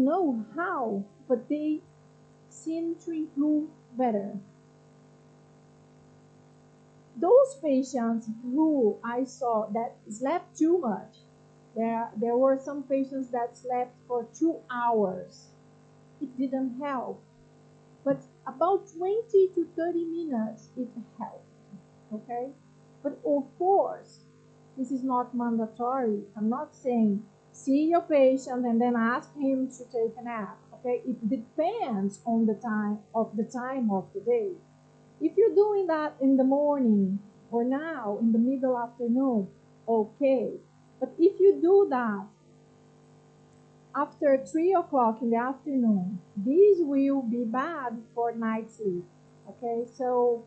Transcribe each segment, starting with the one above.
don't know how, but they seem to improve better. Those patients who I saw that slept too much, there were some patients that slept for 2 hours. It didn't help. But about 20 to 30 minutes, it helped. Okay? But of course, this is not mandatory. I'm not saying see your patient and then ask him to take a nap. Okay? It depends on the time of the day. If you're doing that in the morning or now in the middle afternoon, okay. But if you do that after 3 o'clock in the afternoon, this will be bad for night sleep. Okay, so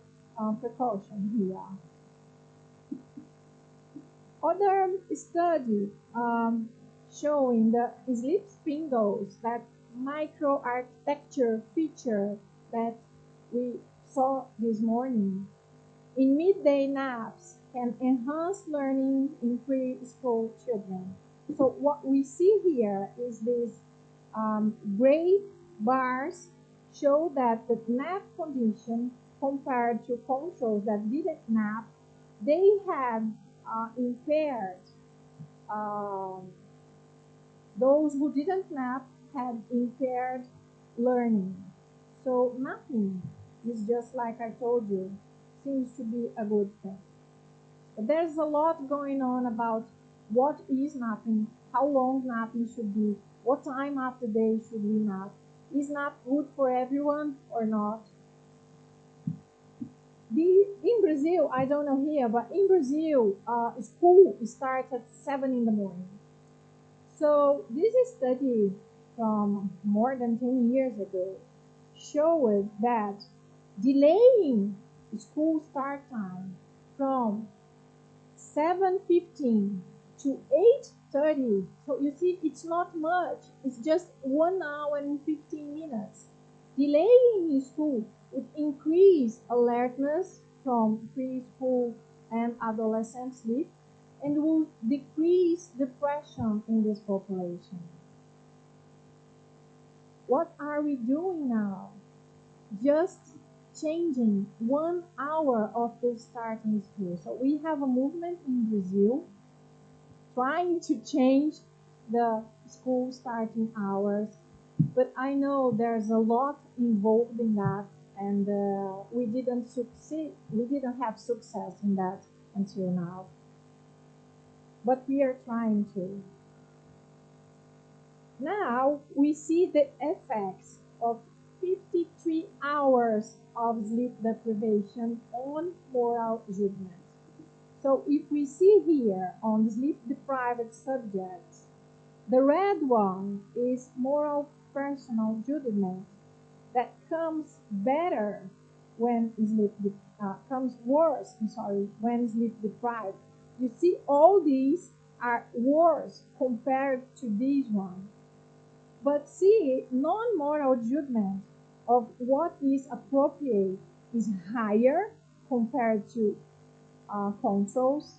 precaution here. Other study showing the sleep spindles, that microarchitecture feature that we saw this morning in midday naps can enhance learning in preschool children. So what we see here is these gray bars show that the nap condition compared to controls that didn't nap, they had impaired. Um, those who didn't nap had impaired learning. So napping is just like I told you, seems to be a good thing. But there's a lot going on about what is napping, how long napping should be, what time of the day should we nap. Is nap good for everyone or not? In Brazil, I don't know here, but in Brazil, school starts at 7 in the morning. So this study from more than 10 years ago showed that delaying school start time from 7:15 to 8:30. So you see, it's not much. It's just 1 hour and 15 minutes. Delaying school would increase alertness from preschool and adolescent sleep and will decrease depression in this population. What are we doing now? Just changing 1 hour of the starting school. So we have a movement in Brazil trying to change the school starting hours, but I know there's a lot involved in that, and we didn't succeed. We didn't have success in that until now, but we are trying to. Now we see the effects of 53 hours of sleep deprivation on moral judgment. So if we see here on sleep deprived subjects, the red one is moral personal judgment that comes better when comes worse, when sleep deprived. You see all these are worse compared to this one. But see, non-moral judgment of what is appropriate is higher compared to controls,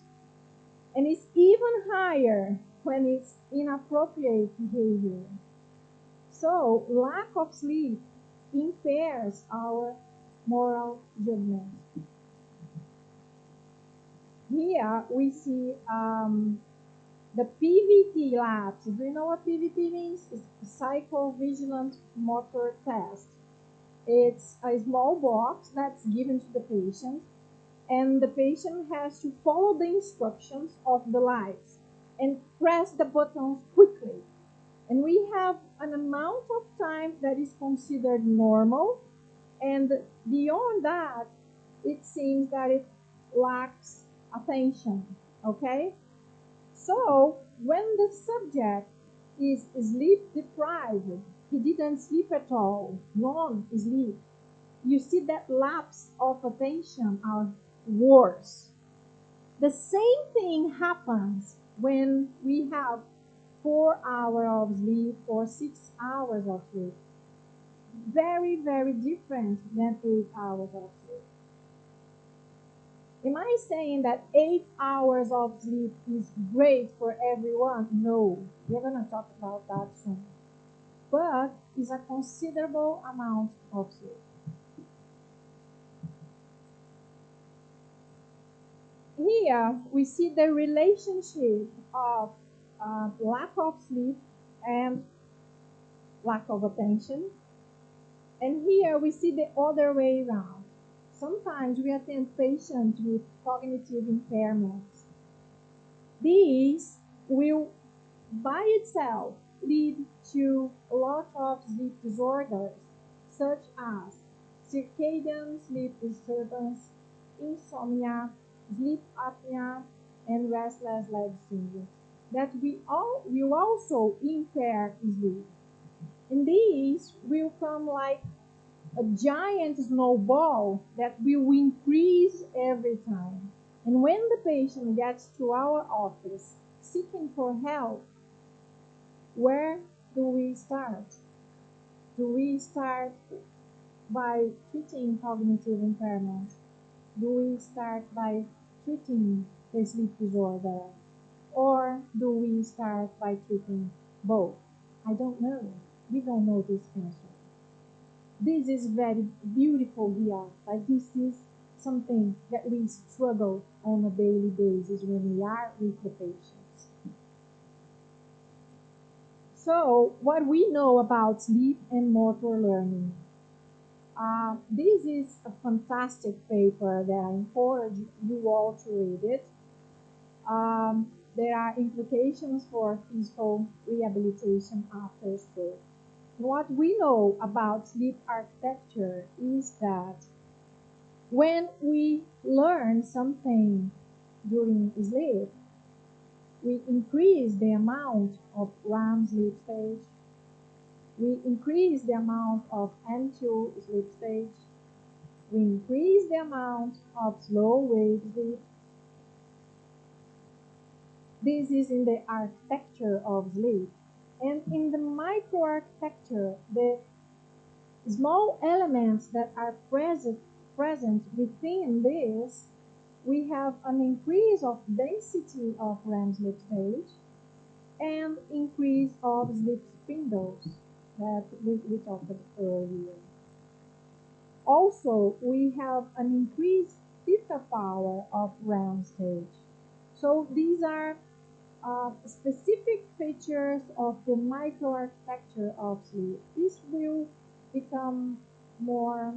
and it's even higher when it's inappropriate behavior. So lack of sleep impairs our moral judgment. Here we see the PVT labs. Do you know what PVT means? It's psychovigilant motor test. It's a small box that's given to the patient, and the patient has to follow the instructions of the lights and press the buttons quickly. And we have an amount of time that is considered normal, and beyond that, it seems that it lacks attention. Okay? So, when the subject is sleep deprived, he didn't sleep at all, non-sleep, you see that lapse of attention are worse. The same thing happens when we have 4 hours of sleep or 6 hours of sleep. Very, very different than 8 hours of sleep. Am I saying that 8 hours of sleep is great for everyone? No, we're going to talk about that soon. But but is a considerable amount of sleep. Here we see the relationship of lack of sleep and lack of attention. And here we see the other way around. Sometimes we attend patients with cognitive impairments. These will by itself lead to a lot of sleep disorders, such as circadian sleep disturbance, insomnia, sleep apnea, and restless leg syndrome that we all will also impair sleep. And these will come like a giant snowball that will increase every time. And when the patient gets to our office seeking for help, where do we start? Do we start by treating cognitive impairment? Do we start by treating the sleep disorder? Or do we start by treating both? I don't know. We don't know this answer. This is very beautiful here. Like this is something that we struggle on a daily basis when we are with the patients. So, what we know about sleep and motor learning. This is a fantastic paper that I encourage you all to read it. There are implications for physical rehabilitation after stroke. What we know about sleep architecture is that when we learn something during sleep, we increase the amount of REM sleep stage, we increase the amount of N2 sleep stage, we increase the amount of slow wave sleep. This is in the architecture of sleep. And in the microarchitecture, the small elements that are present within this, we have an increase of density of REM sleep stage and increase of sleep spindles that we talked about earlier. Also, we have an increased theta power of REM stage. So these are specific features of the microarchitecture of sleep. This will become more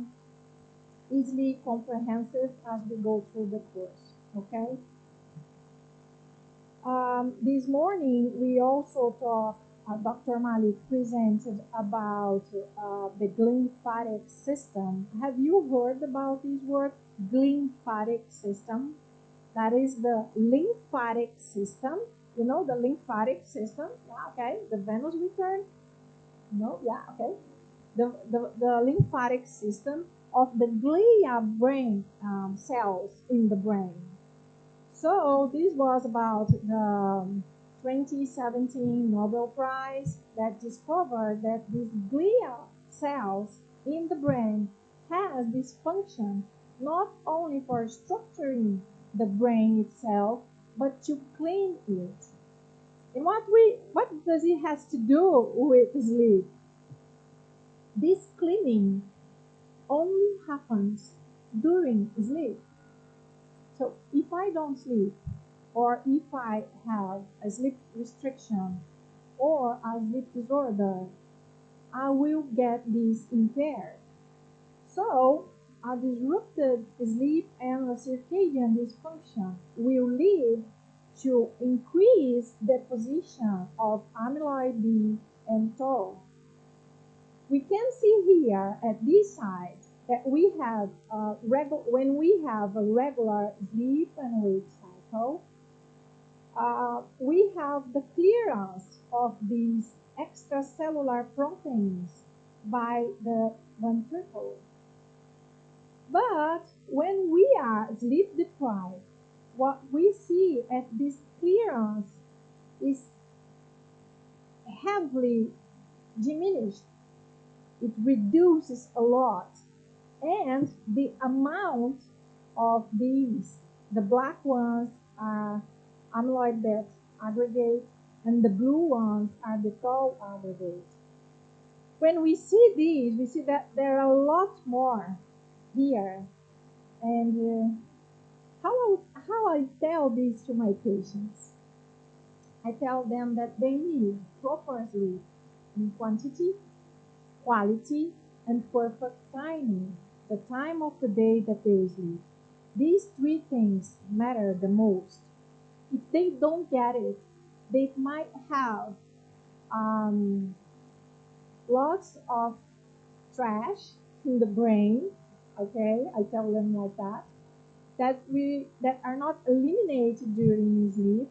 easily comprehensive as we go through the course, okay? This morning, we also talked, Dr. Malik presented about the glymphatic system. Have you heard about this word, glymphatic system? That is the lymphatic system. You know the lymphatic system? Yeah, okay. The venous return? No, yeah, okay. The lymphatic system of the glia brain cells in the brain. So this was about the 2017 Nobel Prize that discovered that these glia cells in the brain has this function not only for structuring the brain itself, but to clean it. And what does it has to do with sleep? This cleaning only happens during sleep. So if I don't sleep, or if I have a sleep restriction or a sleep disorder, I will get this impaired. So a disrupted sleep and a circadian dysfunction will lead to increased deposition of amyloid B and tau. We can see here at this side that we have when we have a regular sleep and wake cycle, we have the clearance of these extracellular proteins by the ventricle. But when we are sleep deprived, what we see at this clearance is heavily diminished. It reduces a lot. And the amount of these, the black ones are amyloid beta aggregate, and the blue ones are the tau aggregate. when we see these, we see that there are a lot more here. And how I tell this to my patients, I tell them that they need proper sleep in quantity, quality, and perfect timing, the time of the day that they sleep. These three things matter the most. If they don't get it, they might have um, lots of trash in the brain. Okay, I tell them like that. That are not eliminated during sleep,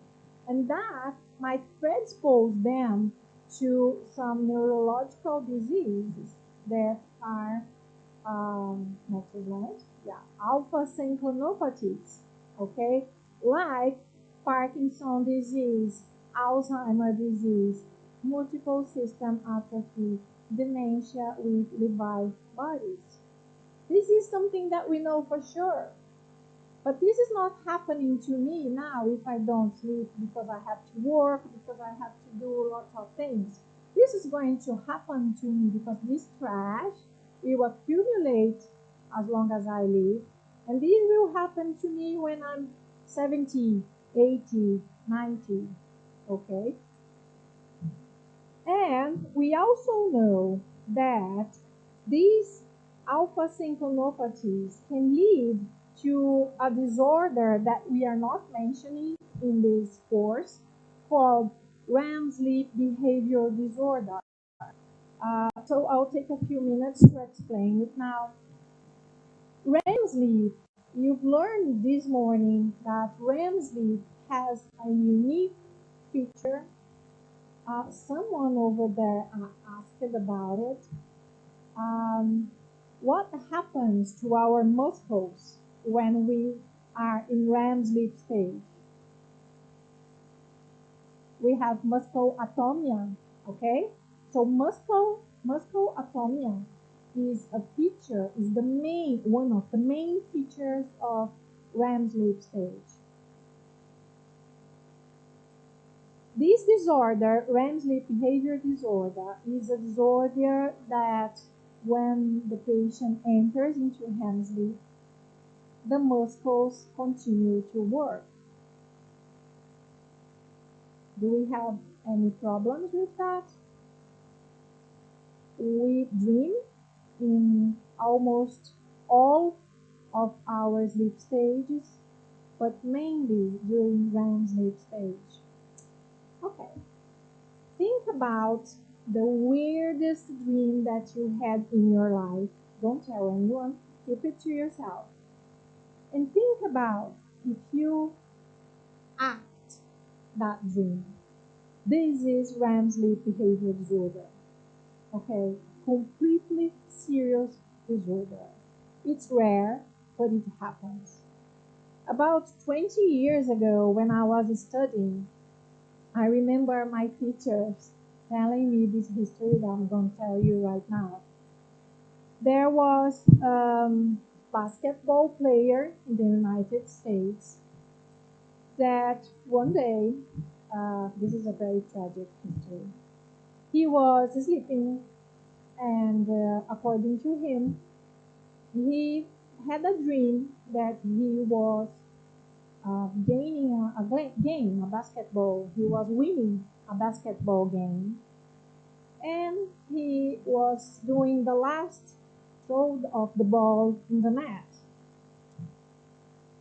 and that might predispose them to some neurological diseases that are next slide. Yeah, alpha synchronopathies. Okay, like Parkinson disease, Alzheimer disease, multiple system atrophy, dementia with Lewy bodies. This is something that we know for sure. But this is not happening to me now if I don't sleep because I have to work, because I have to do lots of things. This is going to happen to me because this trash will accumulate as long as I live. And this will happen to me when I'm 70, 80, 90. Okay? And we also know that these alpha synchronopathies can lead to a disorder that we are not mentioning in this course called REM sleep behavior disorder. So I'll take a few minutes to explain it now. REM sleep, you've learned this morning that REM sleep has a unique feature. Someone over there asked about it. Um, what happens to our muscles when we are in REM sleep stage? We have muscle atomia, okay? So muscle atomia is a feature, is the main, one of the main features of REM sleep stage. This disorder, REM sleep behavior disorder, is a disorder that when the patient enters into REM sleep, the muscles continue to work. Do we have any problems with that? We dream in almost all of our sleep stages, but mainly during REM sleep stage. Okay. Think about the weirdest dream that you had in your life. Don't tell anyone, keep it to yourself. And think about if you act that dream. This is REM sleep behavior disorder. Okay, completely serious disorder. It's rare, but it happens. About 20 years ago, when I was studying, I remember my teachers telling me this history that I'm going to tell you right now. There was a basketball player in the United States that one day, this is a very tragic history, he was sleeping and according to him, he had a dream that he was gaining a game, a basketball. He was winning a basketball game and he was doing the last throw of the ball in the net.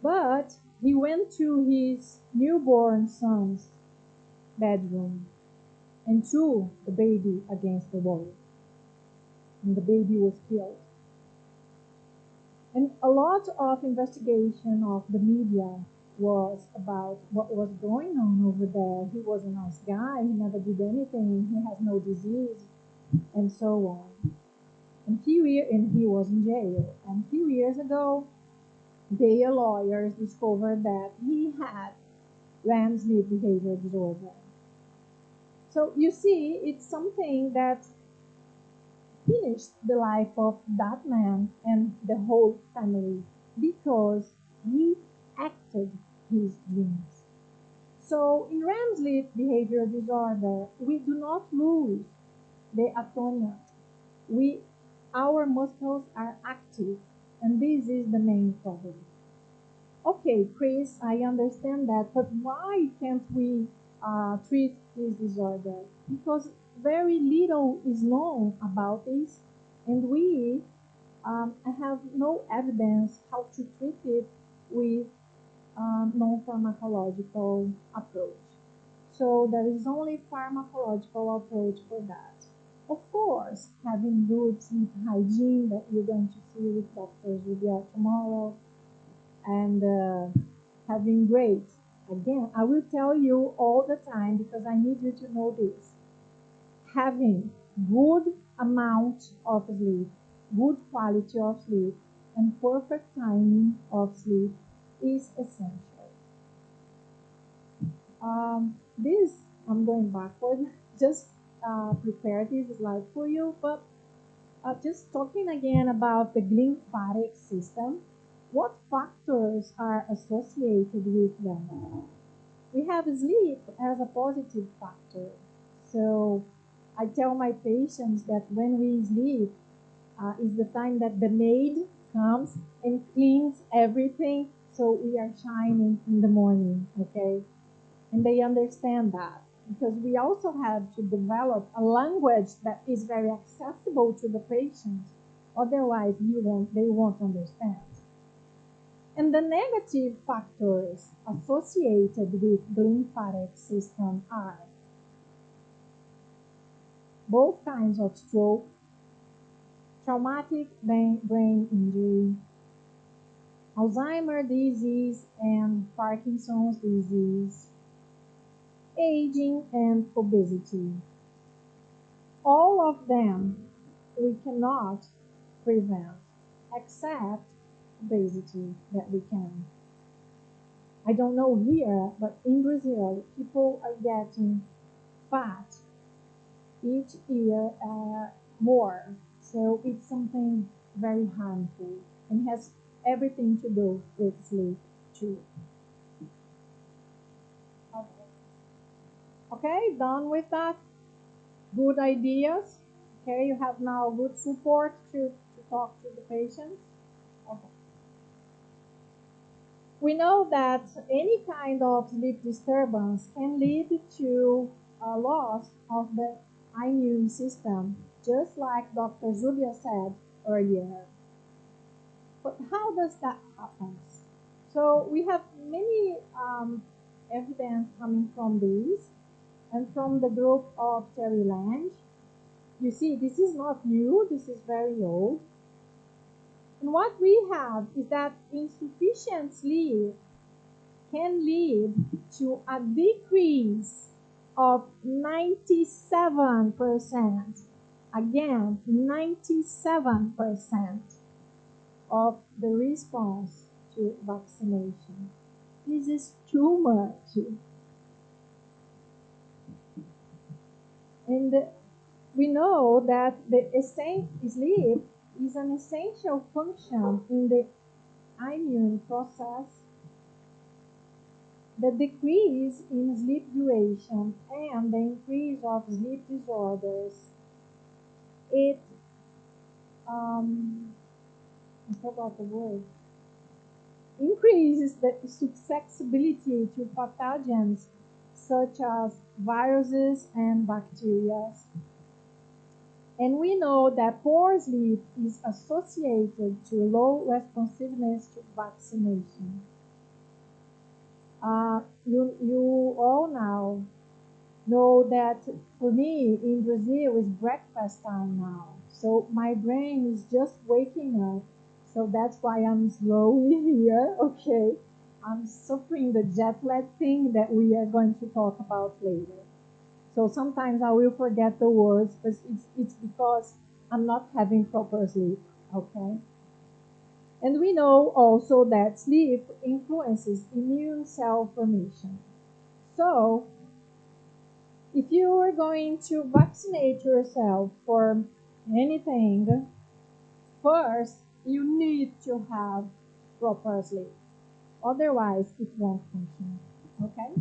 But he went to his newborn son's bedroom and threw the baby against the wall. And the baby was killed. And a lot of investigation of the media was about what was going on over there. He was a nice guy, he never did anything, he has no disease, and so on. And he was in jail. And a few years ago, their lawyers discovered that he had REM sleep behavior disorder. So you see, it's something that finished the life of that man and the whole family because he acted his dreams. So in REM sleep behavior disorder, we do not lose the atonia. we our muscles are active, and this is the main problem. Okay, Chris, I understand that, but why can't we treat this disorder? Because very little is known about this, and we have no evidence how to treat it with non-pharmacological approach. So there is only pharmacological approach for that. Of course, having good sleep hygiene that you're going to see with Dr. Julia tomorrow, and having great. Again, I will tell you all the time because I need you to know this. Having good amount of sleep, good quality of sleep, and perfect timing of sleep is essential. This, I'm going backward, just prepare this slide for you, but just talking again about the lymphatic system, what factors are associated with them? We have sleep as a positive factor. So I tell my patients that when we sleep is the time that the maid comes and cleans everything, so we are shining in the morning, okay? And they understand that because we also have to develop a language that is very accessible to the patient. Otherwise, they won't understand. And the negative factors associated with the lymphatic system are both kinds of stroke, traumatic brain injury, Alzheimer's disease and Parkinson's disease, aging and obesity. All of them we cannot prevent except obesity that we can. I don't know here, but in Brazil, people are getting fat each year more. So it's something very harmful and has everything to do with sleep too. Okay, done with that. Good ideas. Okay, you have now good support to talk to the patients. Okay. We know that any kind of sleep disturbance can lead to a loss of the immune system, just like Dr. Julia said earlier. But how does that happen? So we have many evidence coming from these and from the group of Terry Lange. You see, this is not new, this is very old. And what we have is that insufficient sleep can lead to a decrease of 97%. Again, 97% of the response to vaccination. This is too much. And we know that the sleep is an essential function in the immune process. The decrease in sleep duration and the increase of sleep disorders, it, I forgot the word, increases the susceptibility to pathogens such as viruses and bacteria. And we know that poor sleep is associated to low responsiveness to vaccination. You all now know that for me in Brazil is breakfast time now. So my brain is just waking up. So that's why I'm slowly here, okay? I'm suffering the jet lag thing that we are going to talk about later. So sometimes I will forget the words, but it's because I'm not having proper sleep, okay? And we know also that sleep influences immune cell formation. So if you are going to vaccinate yourself for anything, first you need to have proper sleep. Otherwise, it won't function, okay?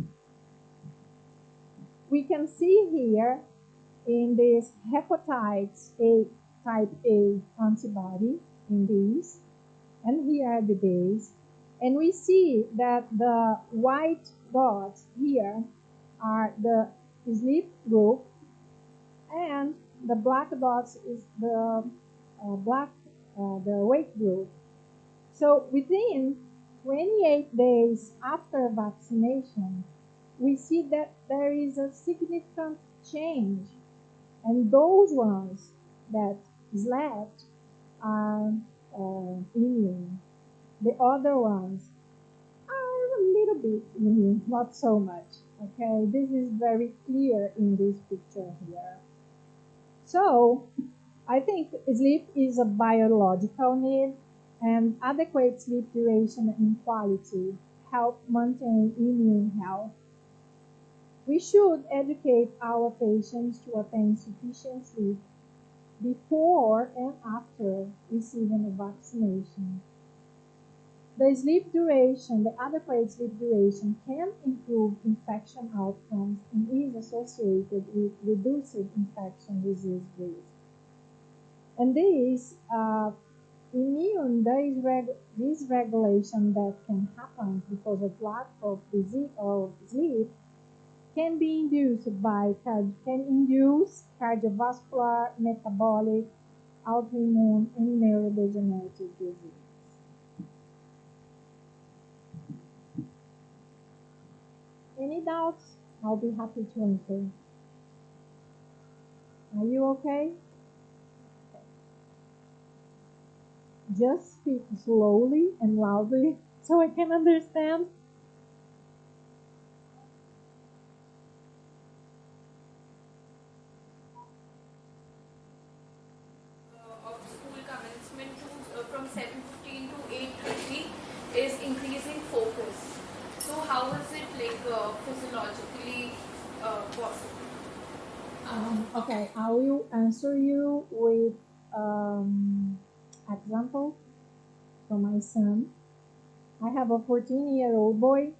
We can see here in this hepatitis A type A antibody in these, and here are the days. And we see that the white dots here are the sleep group, and the black dots is the wake group. So within 28 days after vaccination, we see that there is a significant change, and those ones that slept are immune. The other ones are a little bit immune, not so much. Okay, this is very clear in this picture here. So I think sleep is a biological need, and adequate sleep duration and quality help maintain immune health. We should educate our patients to attain sufficient sleep before and after receiving a vaccination. The adequate sleep duration can improve infection outcomes and is associated with reduced infection disease risk. And this regulation that can happen because of lack of disease or sleep can induce cardiovascular, metabolic, autoimmune, and neurodegenerative disease. Any doubts? I'll be happy to answer. Are you okay? Just speak slowly and loudly so I can understand. Of school commencement from 7:15 to 8:30 is increasing focus. So how is it physiologically possible? Okay, I will answer you with example from my son. I have a 14-year-old boy,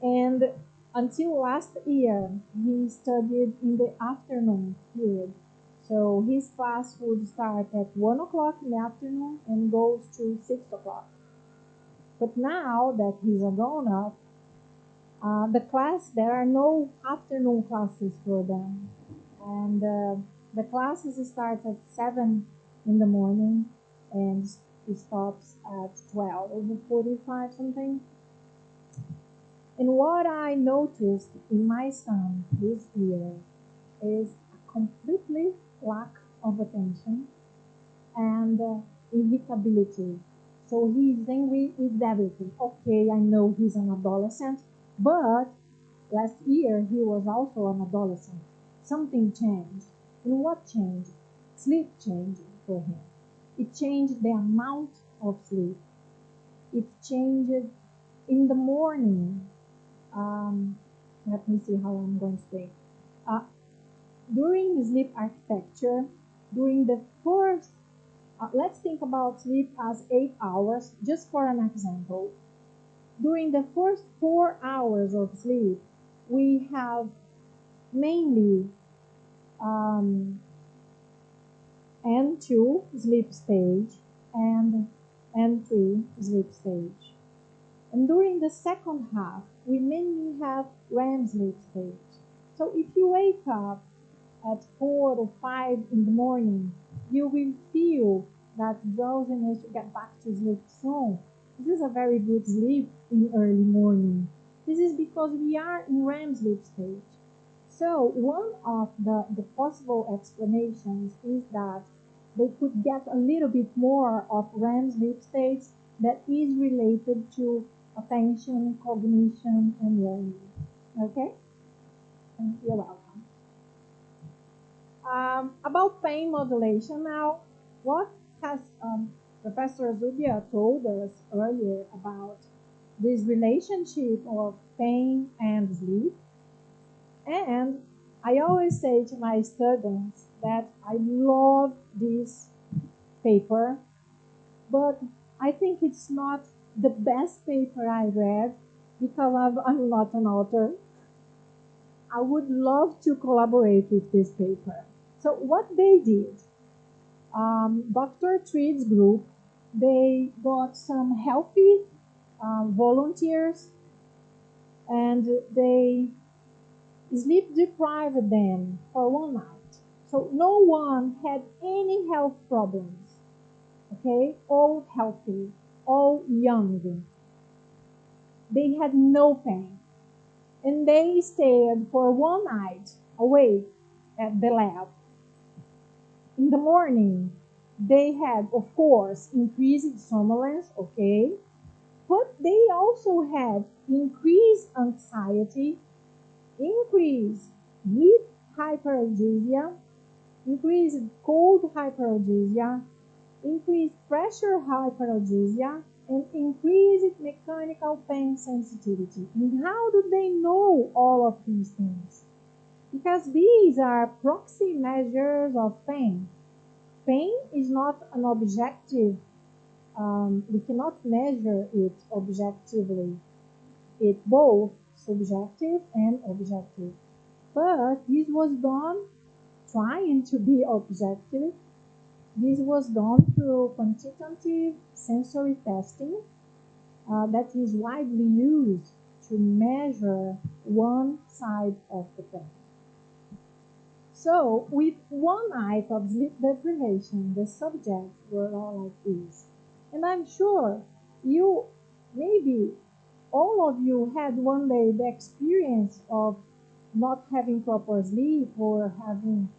and until last year, he studied in the afternoon period. So his class would start at 1 o'clock in the afternoon and goes to 6 o'clock. But now that he's a grown up, there are no afternoon classes for them. And the classes start at 7 in the morning and it stops at 12:45 something. And what I noticed in my son this year is a completely lack of attention and irritability. So he's angry with everything. Okay, I know he's an adolescent, but last year he was also an adolescent. Something changed. And what changed? Sleep changed for him. It changed the amount of sleep. It changed in the morning. Let me see how I'm going to say. Uh, During sleep architecture, during the first, let's think about sleep as 8 hours, just for an example. During the first 4 hours of sleep, we have mainly N2 sleep stage and N3 sleep stage. And during the second half, we mainly have REM sleep stage. So if you wake up at 4 or 5 in the morning, you will feel that drowsiness to get back to sleep soon. This is a very good sleep in early morning. This is because we are in REM sleep stage. So one of the possible explanations is that they could get a little bit more of REM sleep states that is related to attention, cognition, and learning. Okay? And you're welcome. About pain modulation now, what has Professor Zubia told us earlier about this relationship of pain and sleep. And I always say to my students that I love this paper, but I think it's not the best paper I read because I'm not an author. I would love to collaborate with this paper. So what they did, Dr. Treat's group, they got some healthy volunteers and they sleep deprived them for one night. So no one had any health problems. Okay, all healthy, all young. They had no pain. And they stayed for one night awake at the lab. In the morning, they had, of course, increased somnolence, okay, but they also had increased anxiety, increased heat hyperalgesia, increased cold hyperalgesia, increased pressure hyperalgesia, and increased mechanical pain sensitivity. And how do they know all of these things? Because these are proxy measures of pain. Pain is not an objective, we cannot measure it objectively. It's both subjective and objective. But this was done trying to be objective. This was done through quantitative sensory testing that is widely used to measure one side of the pain. So, with one night of sleep deprivation, the subjects were all like this. And I'm sure you, maybe all of you had one day the experience of not having proper sleep or having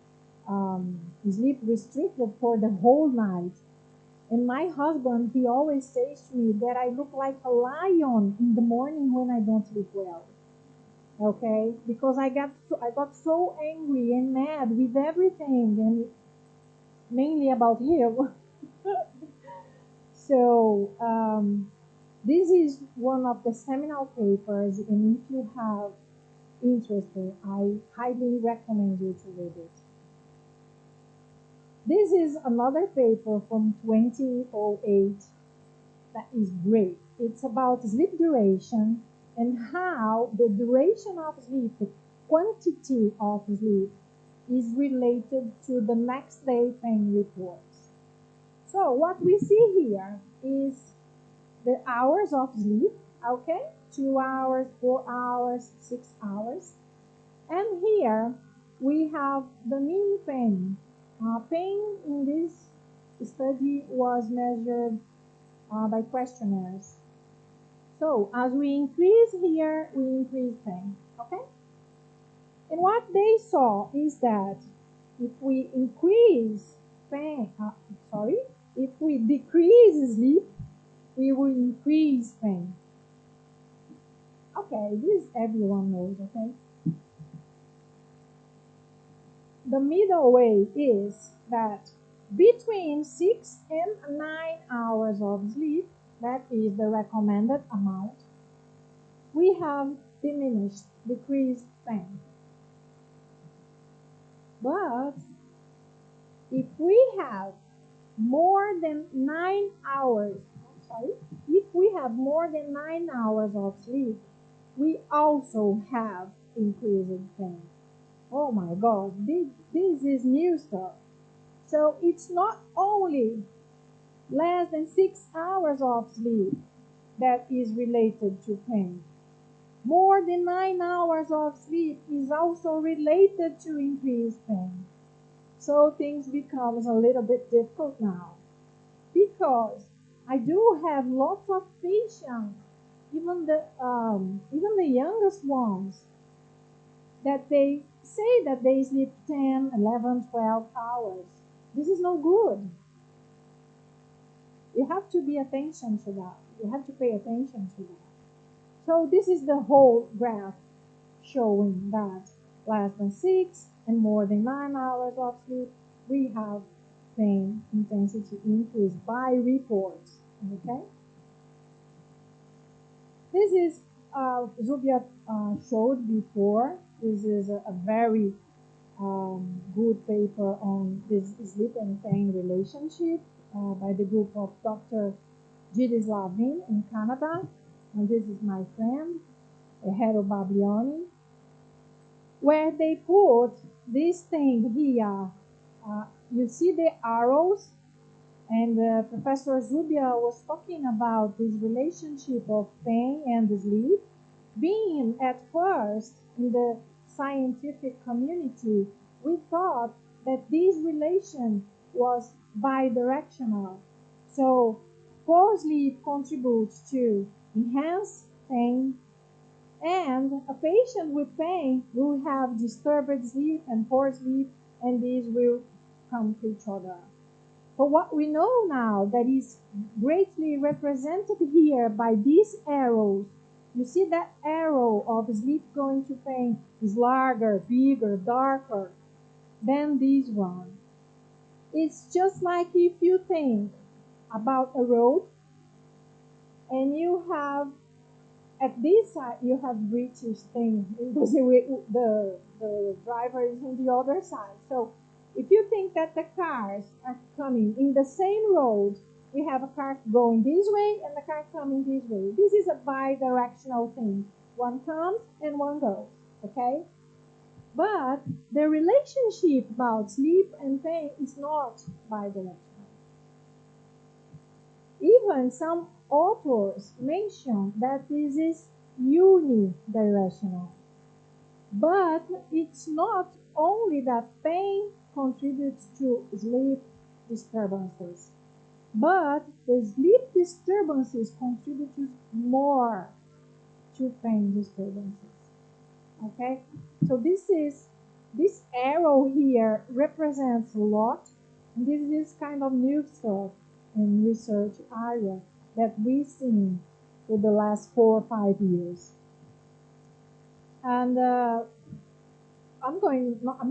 sleep restricted for the whole night. And my husband, he always says to me that I look like a lion in the morning when I don't sleep well. Okay, because I got so angry and mad with everything, and mainly about him. So this is one of the seminal papers, and if you have interested, I highly recommend you to read it. This is another paper from 2008 that is great. It's about sleep duration and how the duration of sleep, the quantity of sleep, is related to the next day pain reports. So what we see here is the hours of sleep, okay? 2 hours, 4 hours, 6 hours. And here we have the mean pain. Pain in this study was measured by questionnaires. So as we increase here, we increase pain, okay? And what they saw is that if we increase pain, if we decrease sleep, we will increase pain. Okay, this everyone knows, okay? The middle way is that between 6 and 9 hours of sleep, that is the recommended amount, we have diminished, decreased pain. But if we have more than 9 hours, if we have more than 9 hours of sleep, we also have increased pain. Oh my God, this is new stuff. So it's not only less than 6 hours of sleep that is related to pain. More than 9 hours of sleep is also related to increased pain. So things becomes a little bit difficult now because I do have lots of patients, even the youngest ones, that they say that they sleep 10, 11, 12 hours. This is no good. You have to be attention to that. You have to pay attention to that. So this is the whole graph showing that less than 6 and more than 9 hours of sleep, we have pain intensity increase by reports. Okay? This is Zubia showed before. This is a very good paper on this sleep and pain relationship by the group of Dr. Gilles Lavin in Canada. And this is my friend, Hero Bablioni, where they put this thing here you see the arrows, and Professor Zubia was talking about this relationship of pain and sleep. Being at first in the scientific community, we thought that this relation was bidirectional. So, poor sleep contributes to enhance pain, and a patient with pain will have disturbed sleep and poor sleep, and these will come to each other. But what we know now that is greatly represented here by these arrows, you see that arrow of sleep going to pain is larger, bigger, darker than this one. It's just like if you think about a road and you have at this side you have British thing because the driver is on the other side. So if you think that the cars are coming in the same road, we have a car going this way and the car coming this way. This is a bi-directional thing. One comes and one goes. Okay? But the relationship about sleep and pain is not bi-directional. Even some authors mention that this is unidirectional. But it's not only that pain contributes to sleep disturbances, but the sleep disturbances contribute more to pain disturbances. Okay? So this arrow here represents a lot, and this is kind of new stuff in research area that we've seen for the last 4 or 5 years. And I'm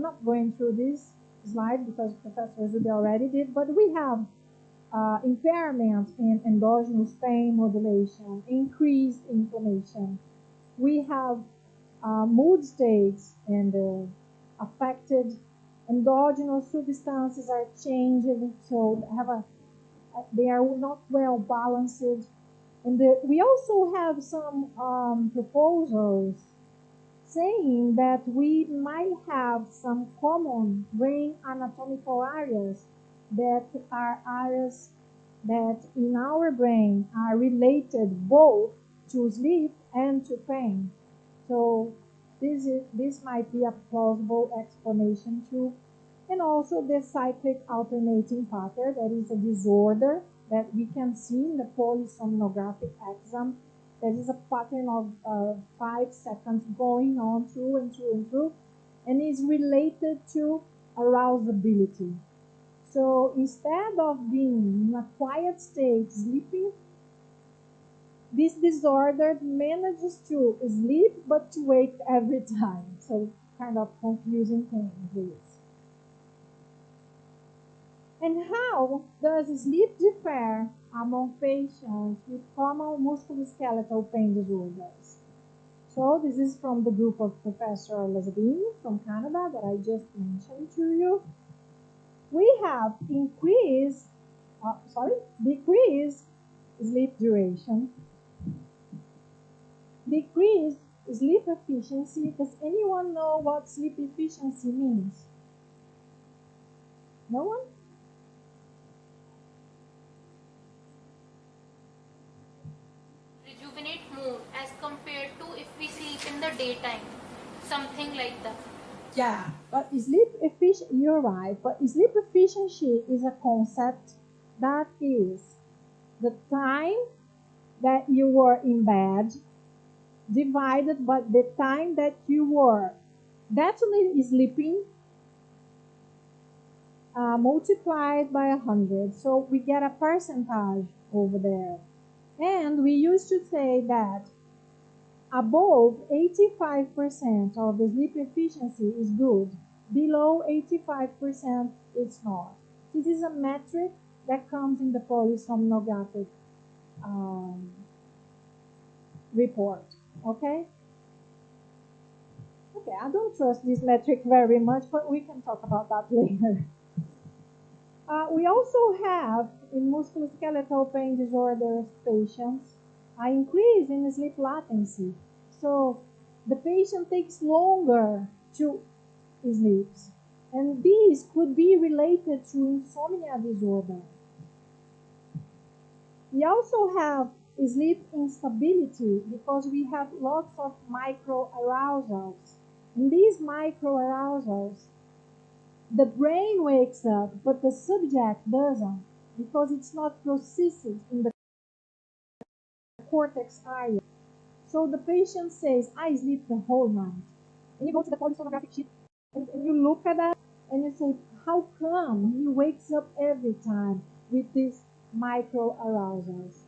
not going through this slide because Professor Zubia already did, but we have impairment in endogenous pain modulation, increased inflammation. We have mood states and affected endogenous substances are changed, so they are not well balanced. And we also have some proposals saying that we might have some common brain anatomical areas that are areas that in our brain are related both to sleep and to pain. So this might be a plausible explanation too. And also the cyclic alternating pattern, that is a disorder that we can see in the polysomnographic exam. That is a pattern of 5 seconds going on through and through and through, and is related to arousability. So instead of being in a quiet state, sleeping, this disorder manages to sleep but to wake every time. So kind of confusing thing this. And how does sleep differ among patients with common musculoskeletal pain disorders? So this is from the group of Professor Lazabine from Canada that I just mentioned to you. We have decreased sleep duration, decreased sleep efficiency. Does anyone know what sleep efficiency means? No one? Rejuvenate more as compared to if we sleep in the daytime. Something like that. Yeah, but sleep efficiency, you're right, but sleep efficiency is a concept that is the time that you were in bed divided by the time that you were definitely sleeping multiplied by 100. So we get a percentage over there. And we used to say that above 85% of the sleep efficiency is good. Below 85%, it's not. This is a metric that comes in the polysomnographic report. Okay? Okay, I don't trust this metric very much, but we can talk about that later. We also have in musculoskeletal pain disorders patients an increase in sleep latency. So the patient takes longer to sleep. And these could be related to insomnia disorder. We also have sleep instability because we have lots of microarousals. In these microarousals, the brain wakes up, but the subject doesn't because it's not processed in the cortex area. So the patient says, I sleep the whole night. And you go to the polysomnographic sheet and you look at that and you say, how come he wakes up every time with these microarousals?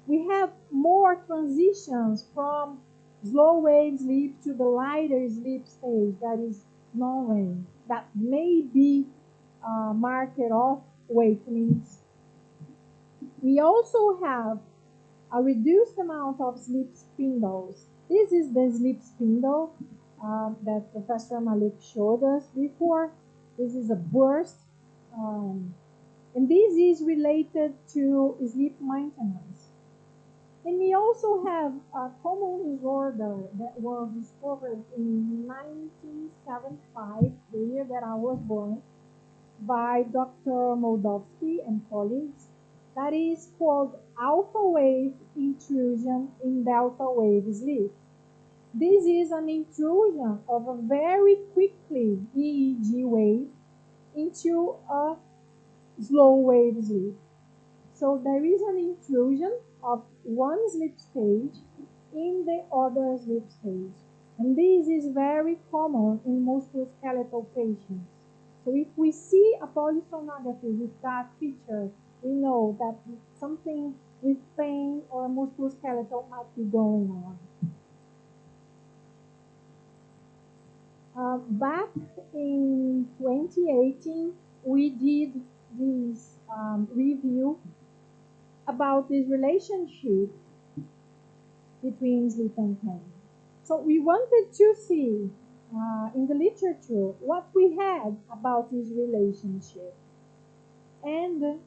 We have more transitions from slow wave sleep to the lighter sleep stage that is non-REM, that may be a marker of awakenings. We also have a reduced amount of sleep spindles. This is the sleep spindle that Professor Malik showed us before. This is a burst, and this is related to sleep maintenance. And we also have a common disorder that was discovered in 1975, the year that I was born, by Dr. Moldovsky and colleagues. That is called alpha wave intrusion in delta wave sleep. This is an intrusion of a very quickly EEG wave into a slow wave sleep. So there is an intrusion of one sleep stage in the other sleep stage. And this is very common in musculoskeletal patients. So if we see a polysomnography with that feature, we know that something with pain or musculoskeletal might be going on. Back in 2018, we did this review about this relationship between sleep and pain. So we wanted to see in the literature what we had about this relationship. And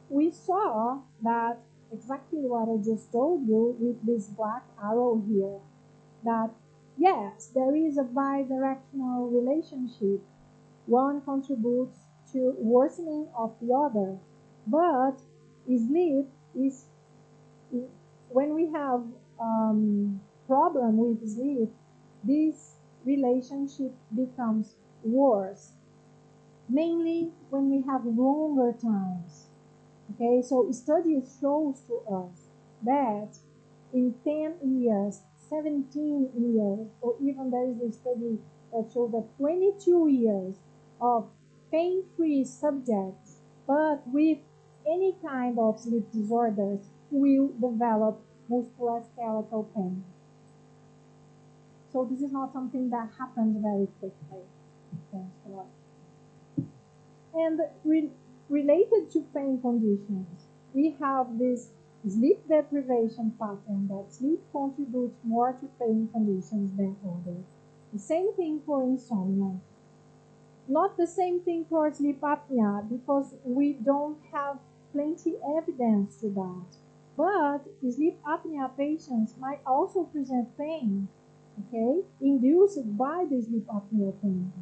we saw that exactly what I just told you with this black arrow here, that yes, there is a bidirectional relationship. One contributes to worsening of the other, but sleep is, when we have problem with sleep, this relationship becomes worse, mainly when we have longer times. Okay, so studies shows to us that in 10 years, 17 years, or even there is a study that shows that 22 years of pain-free subjects, but with any kind of sleep disorders, will develop musculoskeletal pain. So this is not something that happens very quickly. Thanks a lot. And related to pain conditions, we have this sleep deprivation pattern that sleep contributes more to pain conditions than others. The same thing for insomnia. Not the same thing for sleep apnea because we don't have plenty evidence to that. But sleep apnea patients might also present pain, okay, induced by the sleep apnea pain.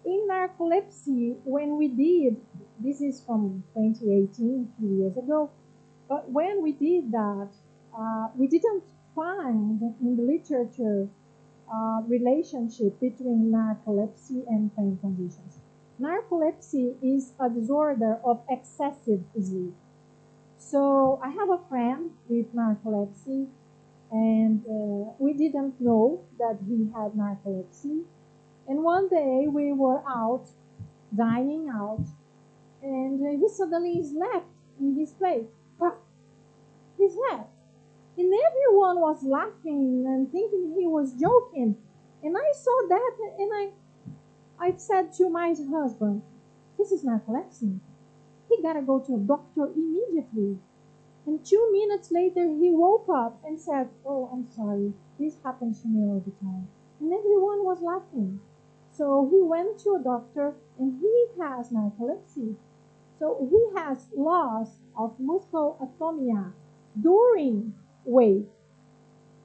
In narcolepsy, when we did, this is from 2018, 2 years ago, but when we did that, we didn't find in the literature relationship between narcolepsy and pain conditions. Narcolepsy is a disorder of excessive sleep. So I have a friend with narcolepsy, and we didn't know that he had narcolepsy. And one day we were out, dining out, and he suddenly slept in his plate. He slept. And everyone was laughing and thinking he was joking. And I saw that and I said to my husband, this is narcolepsy. He gotta go to a doctor immediately. And 2 minutes later, he woke up and said, oh, I'm sorry. This happens to me all the time. And everyone was laughing. So he went to a doctor and he has narcolepsy. So he has loss of muscle atonia during wake.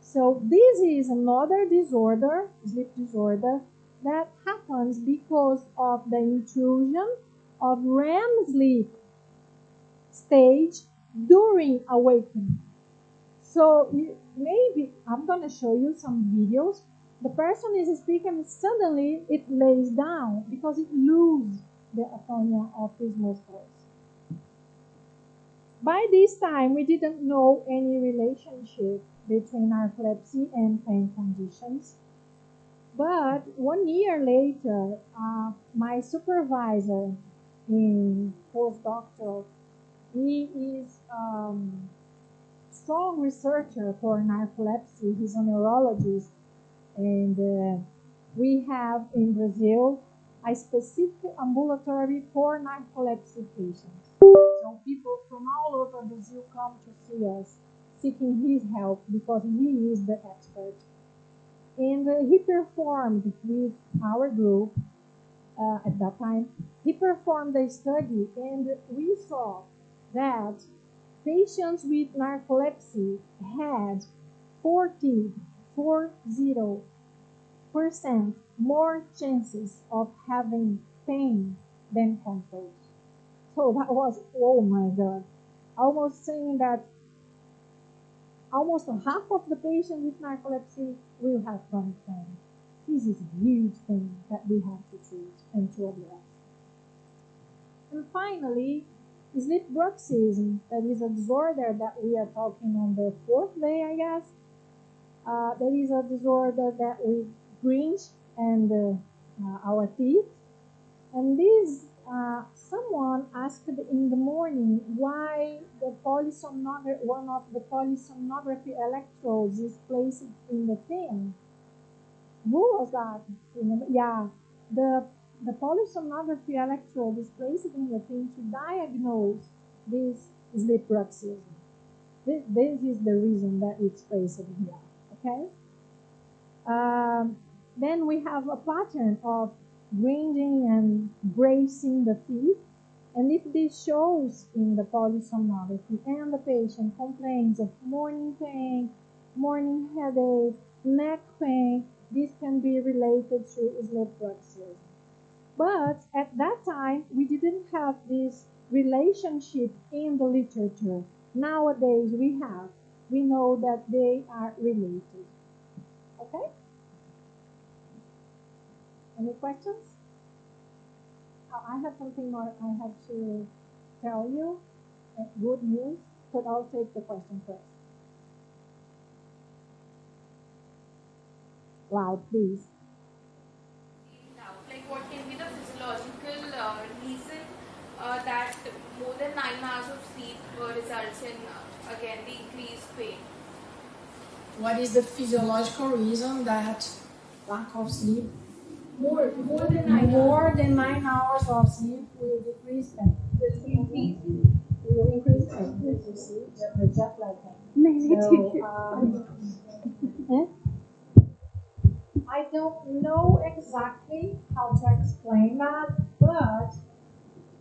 So this is another disorder, sleep disorder, that happens because of the intrusion of REM sleep stage during awakening. So maybe I'm going to show you some videos. The person is speaking and suddenly it lays down because it loses the autonomy of his muscles. By this time, we didn't know any relationship between narcolepsy and pain conditions. But 1 year later, my supervisor in postdoctoral, he is strong researcher for narcolepsy. He's a neurologist, and we have in Brazil a specific ambulatory for narcolepsy patients. So people from all over Brazil come to see us, seeking his help because he is the expert. And he performed with our group at that time. He performed a study, and we saw that patients with narcolepsy had 40% more chances of having pain than controls. So that was, oh my God, almost saying that almost half of the patients with narcolepsy will have chronic pain. This is a huge thing that we have to treat and to address. And finally, sleep bruxism, that is a disorder that we are talking on the fourth day, I guess. That is a disorder that we cringe and our teeth. And this, someone asked in the morning why the polysomnography, one of the polysomnography electrodes is placed in the fin. Who was that? Yeah, the polysomnography electrode is placed in the fin to diagnose this sleep bruxism. This is the reason that it's placed here. Okay. Then we have a pattern of grinding and bracing the teeth. And if this shows in the polysomnography and the patient complains of morning pain, morning headache, neck pain, this can be related to sleep bruxism. But at that time, we didn't have this relationship in the literature. Nowadays, we have. We know that they are related. Okay? Any questions? I have something more I have to tell you. Good news, but I'll take the question first. Loud, please. Now, like what can be the physiological reason that more than 9 hours of sleep results in again the increased pain? What is the physiological reason that lack of sleep? More than 9 hours of sleep will decrease pain. Will increase pain. You see, just like that. So, I don't know exactly how to explain that, but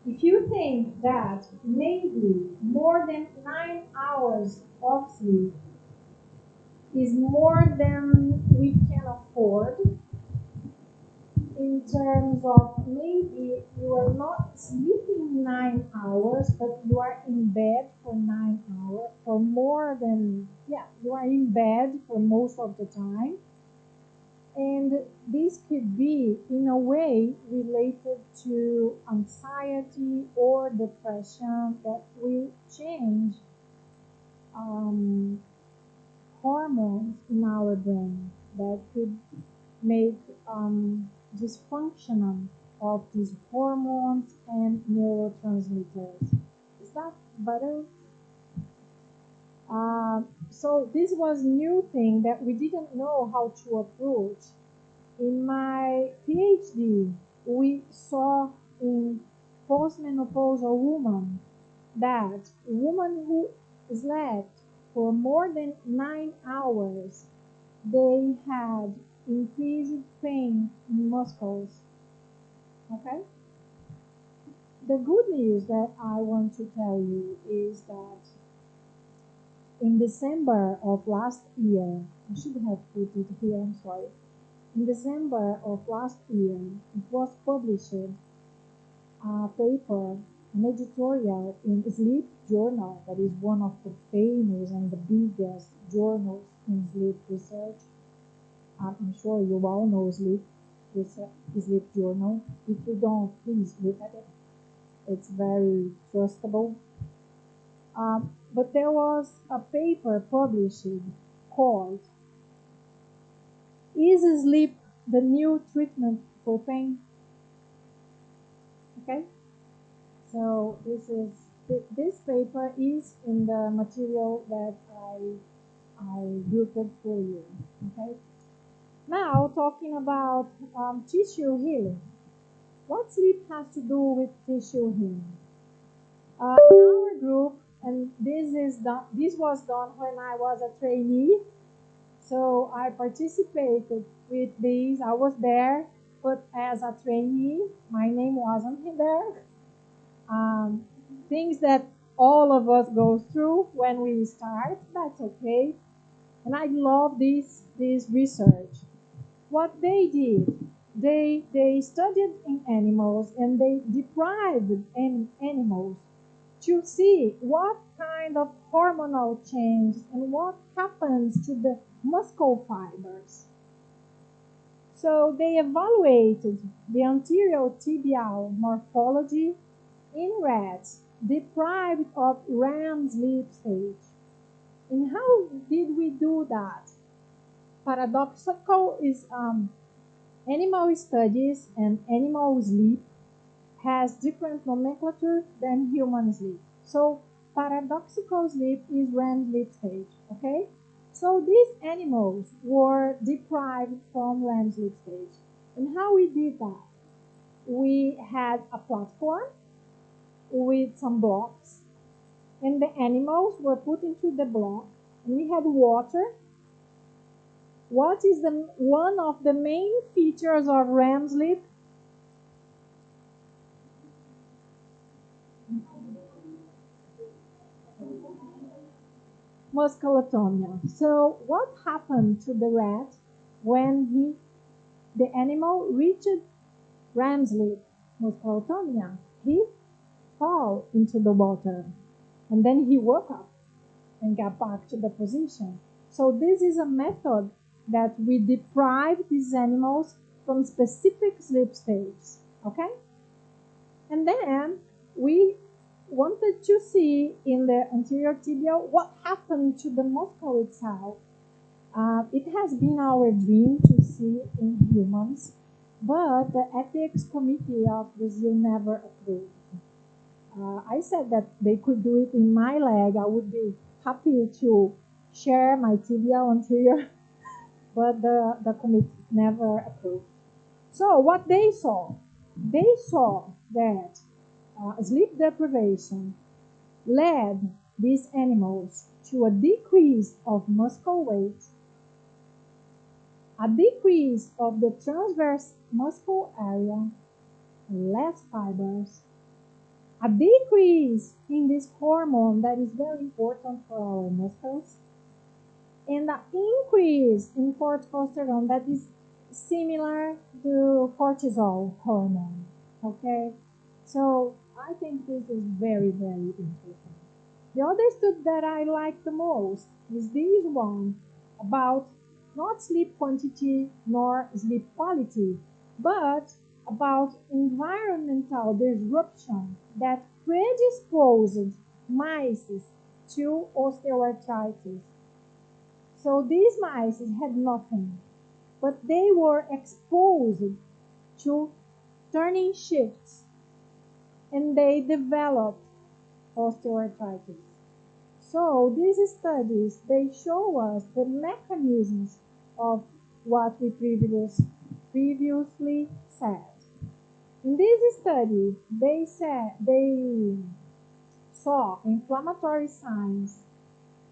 if you think that maybe more than 9 hours of sleep is more than we can afford, in terms of maybe you are not sleeping 9 hours, but you are in bed for 9 hours, for more than, yeah, you are in bed for most of the time. And this could be, in a way, related to anxiety or depression that will change hormones in our brain that could make dysfunction of these hormones and neurotransmitters. Is that better? So this was new thing that we didn't know how to approach. In my PhD, we saw in postmenopausal women that women who slept for more than 9 hours, they had increased pain in muscles. Okay? The good news that I want to tell you is that in December of last year, I should have put it here, I'm sorry. in December of last year, it was published a paper, an editorial in Sleep Journal, that is one of the famous and the biggest journals in sleep research. I'm sure you all know Sleep Journal. If you don't, please look at it. It's very trustable. But there was a paper published called "Is Sleep the New Treatment for Pain?" Okay, so this paper is in the material that I grouped for you. Okay, now talking about tissue healing. What sleep has to do with tissue healing? In our group, and this was done when I was a trainee, so I participated with these. I was there, but as a trainee, my name wasn't there. Um, Things that all of us go through when we start, that's okay. And I love this research. What they did, they studied in animals and they deprived animals to see what kind of hormonal change and what happens to the muscle fibers. So they evaluated the anterior tibial morphology in rats deprived of REM sleep stage. And how did we do that? Paradoxical is animal studies and animal sleep has different nomenclature than human sleep. So paradoxical sleep is REM sleep stage, okay? So these animals were deprived from REM sleep stage. And how we did that? We had a platform with some blocks, and the animals were put into the block, and we had water. What is one of the main features of REM sleep? Musculotomia. So what happened to the rat when the animal reached REM sleep? Musculotomia. He fell into the water and then he woke up and got back to the position. So this is a method that we deprive these animals from specific sleep states. Okay? And then we wanted to see in the anterior tibial what happened to the muscle itself. It has been our dream to see in humans, but the ethics committee of Brazil never approved. I said that they could do it in my leg. I would be happy to share my tibial anterior, but the committee never approved. So what they saw that sleep deprivation led these animals to a decrease of muscle weight, a decrease of the transverse muscle area, less fibers, a decrease in this hormone that is very important for our muscles, and an increase in corticosterone that is similar to cortisol hormone. Okay, so I think this is very, very important. The other study that I like the most is this one about not sleep quantity nor sleep quality, but about environmental disruption that predisposed mice to osteoarthritis. So these mice had nothing, but they were exposed to turning shifts and they developed osteoarthritis. So these studies, they show us the mechanisms of what we previously said. In this study, they saw inflammatory signs,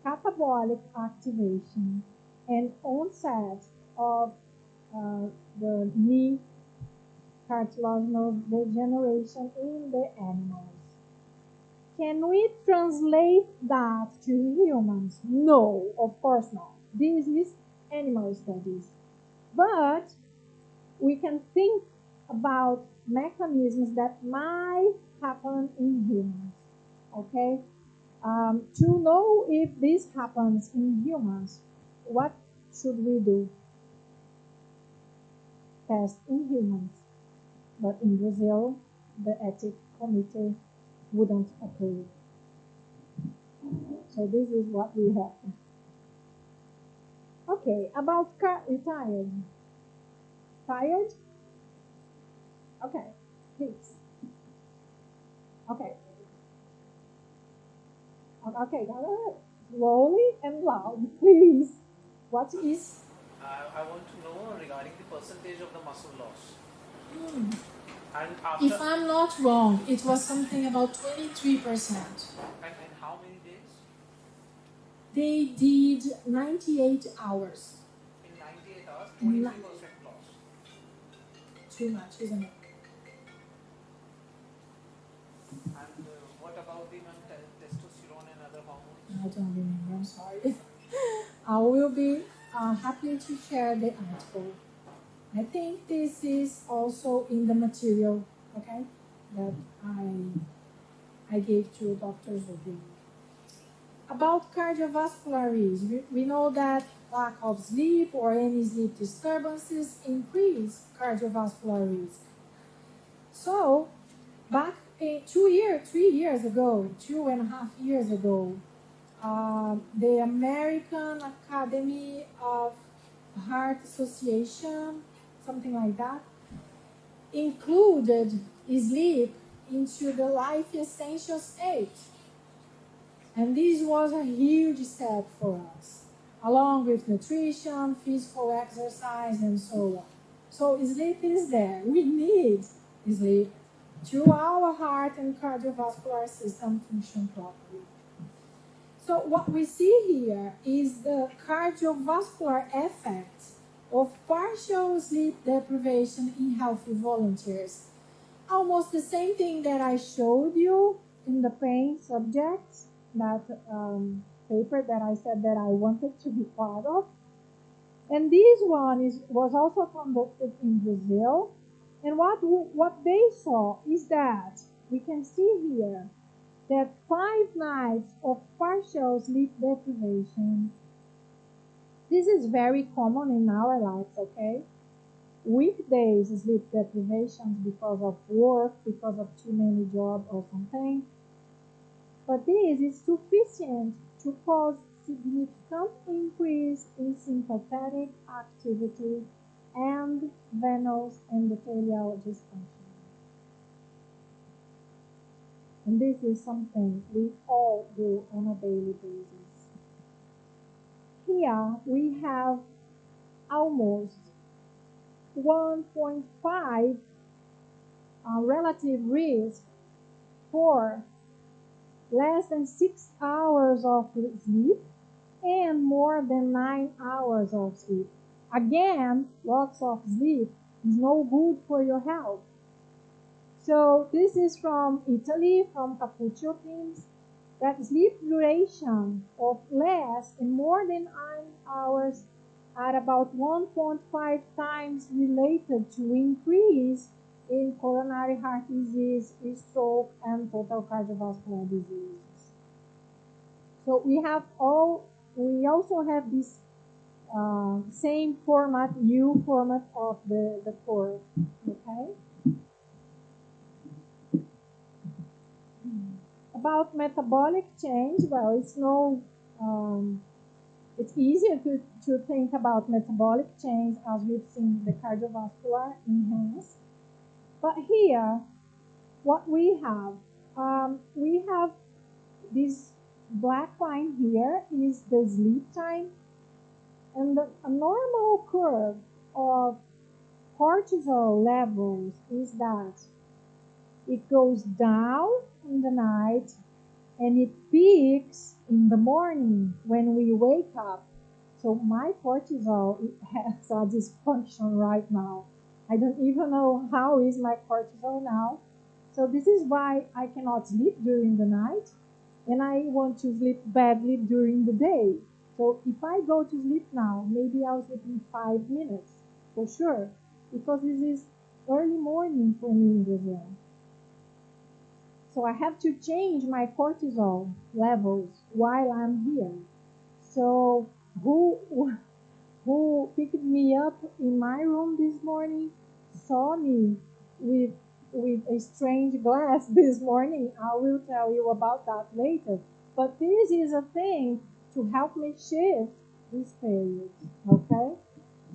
catabolic activation, and onset of the knee cartilaginous degeneration in the animals. Can we translate that to humans? No, of course not. This is animal studies. But we can think about mechanisms that might happen in humans. Okay, to know if this happens in humans, what should we do? Test in humans. But in Brazil, the ethics committee wouldn't approve. So this is what we have. Okay, about tired. Tired? Okay, please. Okay. Okay, got it. Slowly and loud, please. What is? I want to know regarding the percentage of the muscle loss. Hmm. And If after, I'm not wrong, it was something about 23%. and in how many days? They did 98 hours. In 98 hours, Ni- 23% loss. Too much, isn't it? And what about the testosterone and other hormones? I don't remember, I'm sorry. I will be happy to share the article. I think this is also in the material, okay, that I gave to Dr. Zubin. About cardiovascular risk, we know that lack of sleep or any sleep disturbances increase cardiovascular risk. So, back 3 years ago, 2.5 years ago, the American Academy of Heart Association, something like that, included sleep into the life essentials 8. And this was a huge step for us, along with nutrition, physical exercise, and so on. So sleep is there. We need sleep to our heart and cardiovascular system function properly. So what we see here is the cardiovascular effect of partial sleep deprivation in healthy volunteers. Almost the same thing that I showed you in the pain subjects, that paper that I said that I wanted to be part of. And this one was also conducted in Brazil. And what they saw is that we can see here that 5 nights of partial sleep deprivation, this is very common in our lives, okay? Weekdays sleep deprivation because of work, because of too many jobs or something. But this is sufficient to cause significant increase in sympathetic activity and venous endothelial dysfunction. And this is something we all do on a daily basis. Here we have almost 1.5 relative risk for less than 6 hours of sleep and more than 9 hours of sleep. Again, lots of sleep is no good for your health. So this is from Italy, from Capuccio teams, that sleep duration of less and more than 9 hours are about 1.5 times related to increase in coronary heart disease, stroke, and total cardiovascular diseases. So we also have this same format, U format of the curve, okay? About metabolic change, well, it's easier to think about metabolic change as we've seen the cardiovascular enhance. But here, what we have this black line here is the sleep time, and a normal curve of cortisol levels is that it goes down in the night and it peaks in the morning when we wake up. So my cortisol has a dysfunction right now. I don't even know how is my cortisol now. So this is why I cannot sleep during the night, and I want to sleep badly during the day. So if I go to sleep now, maybe I'll sleep in 5 minutes for sure. because this is early morning for me in Brazil. So I have to change my cortisol levels while I'm here. So who who picked me up in my room this morning saw me with a strange glass this morning. I will tell you about that later. But this is a thing to help me shift this period. Okay?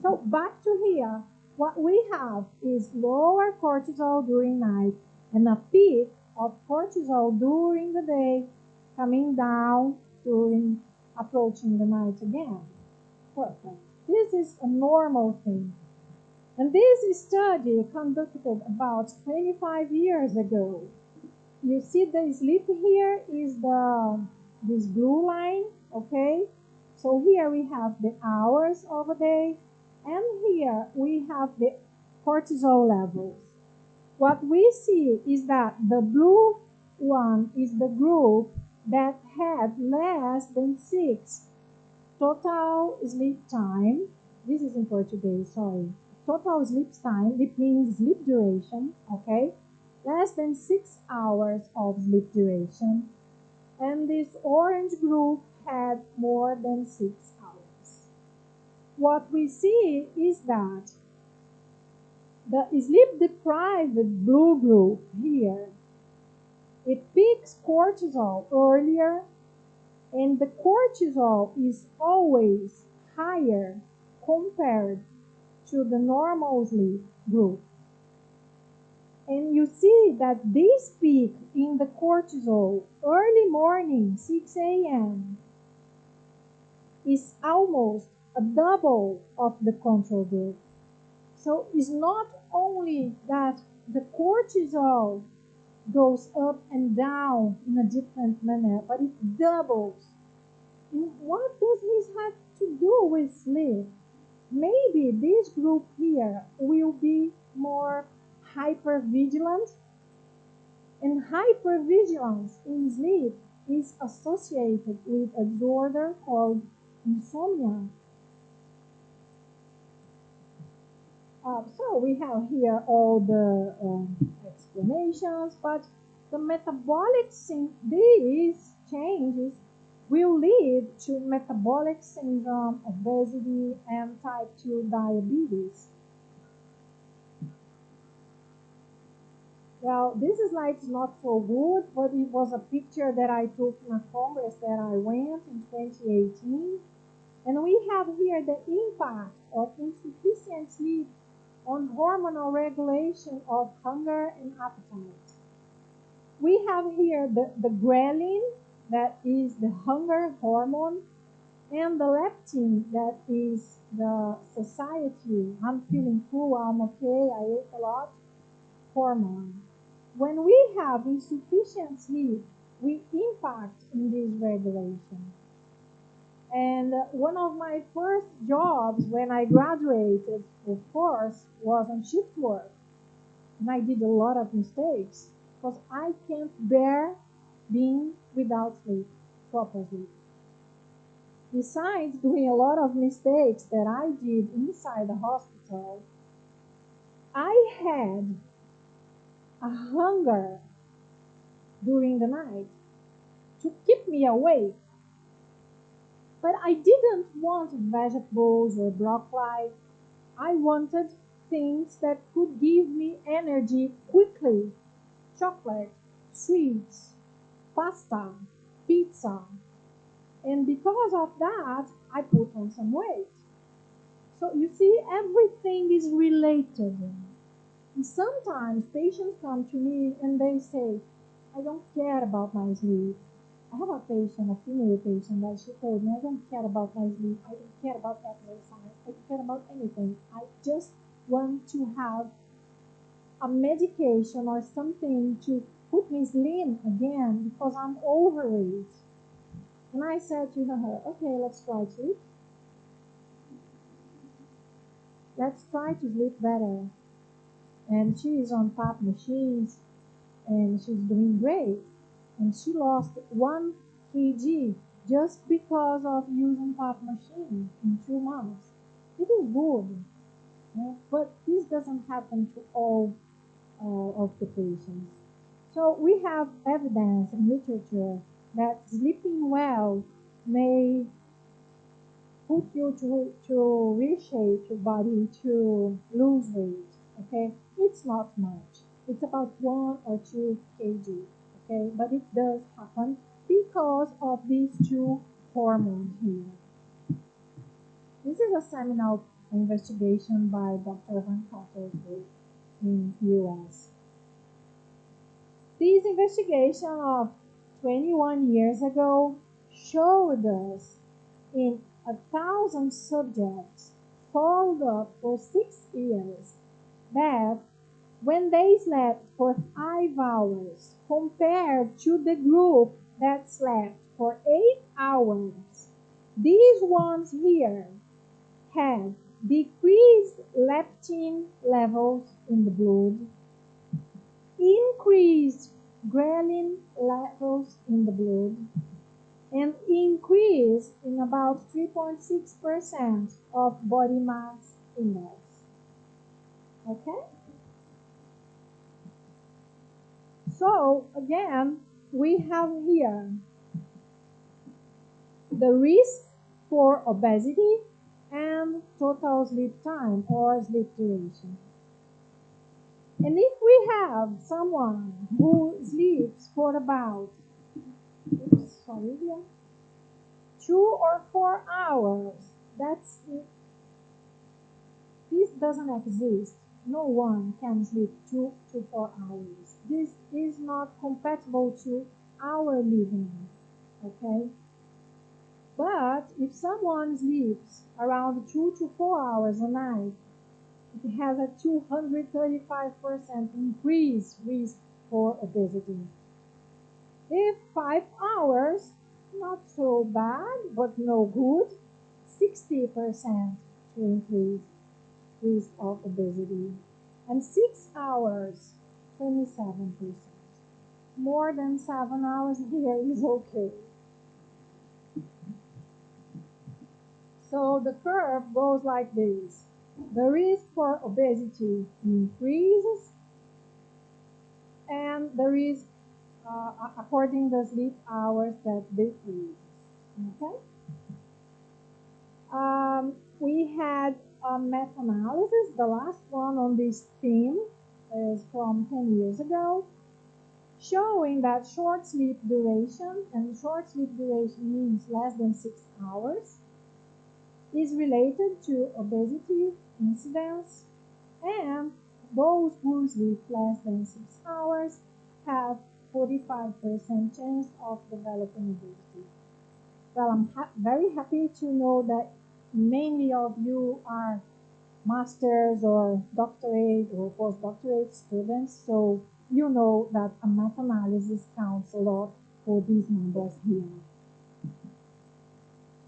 So back to here. What we have is lower cortisol during night and a peak of cortisol during the day coming down during approaching the night again. Perfect. This is a normal thing. And this study conducted about 25 years ago. You see the sleep here is this blue line, okay? So here we have the hours of a day, and here we have the cortisol levels. What we see is that the blue one is the group that had less than 6 total sleep time. This is in Portuguese, sorry. Total sleep time, it means sleep duration, okay? Less than 6 hours of sleep duration. And this orange group had more than 6 hours. What we see is that the sleep deprived blue group here, it peaks cortisol earlier, and the cortisol is always higher compared to the normal sleep group. And you see that this peak in the cortisol early morning, 6 a.m., is almost a double of the control group. So it's not only that the cortisol goes up and down in a different manner, but it doubles. And what does this have to do with sleep? Maybe this group here will be more hypervigilant, and hypervigilance in sleep is associated with a disorder called insomnia. So we have here all the explanations, but the metabolic these changes will lead to metabolic syndrome, obesity, and type 2 diabetes. Well, this slide is not so good, but it was a picture that I took in a congress that I went in 2018. And we have here the impact of insufficient sleep on hormonal regulation of hunger and appetite. We have here the ghrelin, that is the hunger hormone, and the leptin, that is the satiety, I'm feeling full, I'm okay, I ate a lot, hormone. When we have insufficient sleep, we impact in this regulation. And one of my first jobs when I graduated, of course, was on shift work. And I did a lot of mistakes because I can't bear being without sleep, proper sleep. Besides doing a lot of mistakes that I did inside the hospital, I had a hunger during the night to keep me awake. But I didn't want vegetables or broccoli. I wanted things that could give me energy quickly. Chocolate, sweets, pasta, pizza. And because of that, I put on some weight. So you see, everything is related. And sometimes patients come to me and they say, I don't care about my sleep. I have a patient, a female patient, that she told me, I don't care about my sleep. I don't care about exercise. I don't care about anything. I just want to have a medication or something to put me slim again because I'm overweight. And I said to her, okay, let's try to sleep. Let's try to sleep better. And she is on PAP machines and she's doing great. And she lost 1 kg just because of using PAP machine in 2 months. It is good. Okay? But this doesn't happen to all of the patients. So we have evidence in literature that sleeping well may put you to reshape your body to lose weight. Okay, it's not much. It's about 1 or 2 kg. Okay, but it does happen because of these two hormones here. This is a seminal investigation by Dr. Van Cotter's group in US. This investigation of 21 years ago showed us in 1,000 subjects followed up for 6 years that when they slept for 5 hours compared to the group that slept for 8 hours, these ones here had decreased leptin levels in the blood, increased ghrelin levels in the blood, and increase in about 3.6% of body mass index. Okay? So, again, we have here the risk for obesity and total sleep time or sleep duration. And if we have someone who sleeps for about, oops, sorry, yeah, 2 or 4 hours, that's it. This doesn't exist. No one can sleep 2 to 4 hours. This is not compatible to our living. Okay? But if someone sleeps around 2 to 4 hours a night, it has a 235% increased risk for obesity. If 5 hours, not so bad, but no good, 60% to increase risk of obesity. And 6 hours, 27%. More than 7 hours here is okay. So the curve goes like this. The risk for obesity increases, and the risk according to the sleep hours that decrease. Okay. We had a meta-analysis. The last one on this theme is from 10 years ago, showing that short sleep duration, and short sleep duration means less than 6 hours, is related to obesity incidence, and those who sleep less than 6 hours have 45% chance of developing obesity. Well, I'm very happy to know that many of you are master's or doctorate or postdoctorate students, so you know that a meta-analysis counts a lot for these numbers here.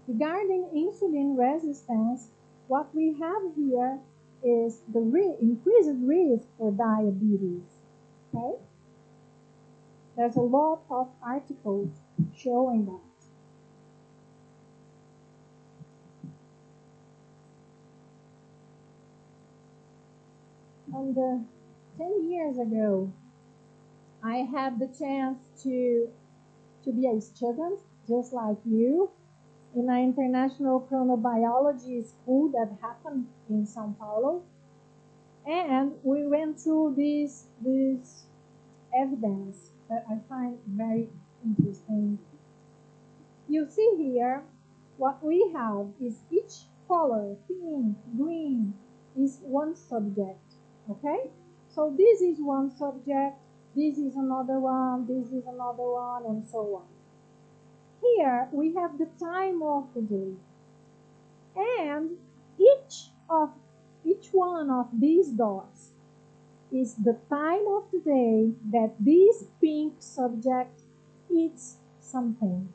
Regarding insulin resistance, what we have here is the increased risk for diabetes. Okay? There's a lot of articles showing that. And 10 years ago, I had the chance to be a student, just like you, in an international chronobiology school that happened in Sao Paulo. And we went through this evidence that I find very interesting. You see here, what we have is each color, pink, green, is one subject, okay? So this is one subject, this is another one, this is another one, and so on. Here we have the time of the day, and each one of these dots is the time of the day that this pink subject eats something.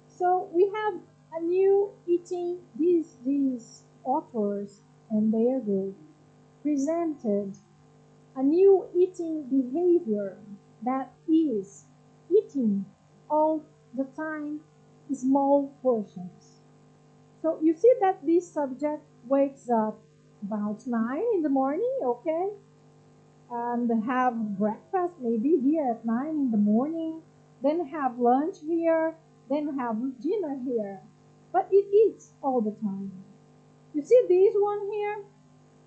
So we have a new eating, these authors and their group presented a new eating behavior that is eating all the time small portions. So you see that this subject wakes up about 9 in the morning, okay? And have breakfast maybe here at 9 in the morning, then have lunch here, then have dinner here. But it eats all the time. You see this one here?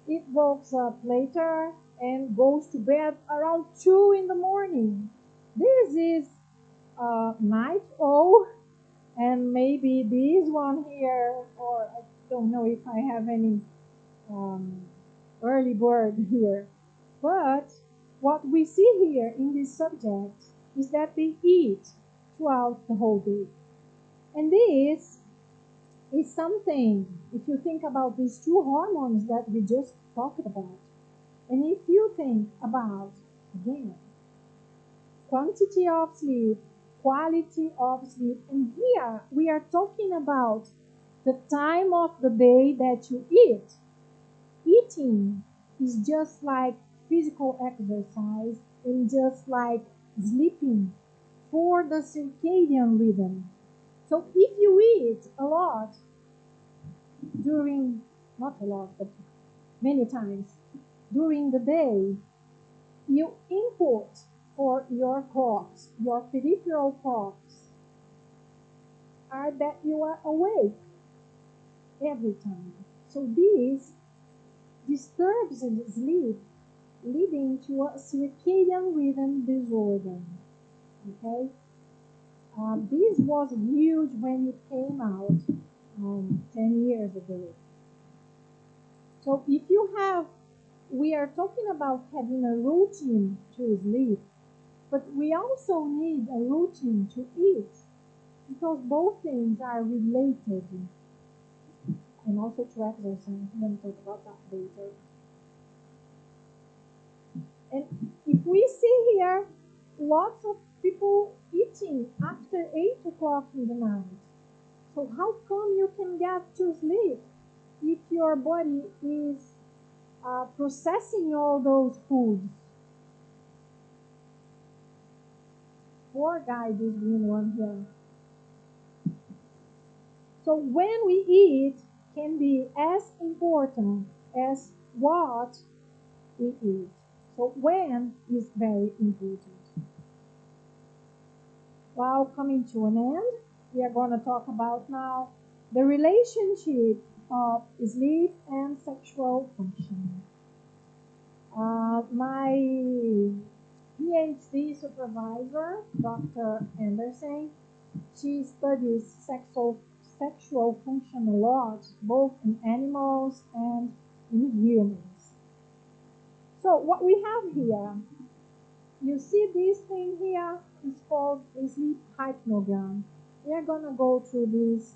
It wakes up later and goes to bed around 2 in the morning. This is night owl, and maybe this one here, or I don't know if I have any um, early bird here. But what we see here in this subject is that they eat throughout the whole day. And this is something, if you think about these two hormones that we just talked about, and if you think about, again, quantity of sleep, quality of sleep, and here we are talking about the time of the day that you eat. Eating is just like physical exercise and just like sleeping for the circadian rhythm. So if you eat a lot during, not a lot, but many times during the day, you input for your clocks, your peripheral clocks, are that you are awake every time. So this disturbs the sleep, leading to a circadian rhythm disorder. Okay, this was huge when it came out 10 years ago. So if you have, we are talking about having a routine to sleep, but we also need a routine to eat because both things are related, and also to exercise. I'm going to talk about that later. And if we see here, lots of people eating after 8 o'clock in the night. So how come you can get to sleep if your body is processing all those foods? Poor guy, this green one here. So when we eat can be as important as what we eat. So when is very important. Well, coming to an end, we are going to talk about now the relationship of sleep and sexual function. My PhD supervisor, Dr. Anderson, she studies sexual function a lot, both in animals and in humans. So what we have here, you see this thing here is called a sleep hypnogram. We are going to go through this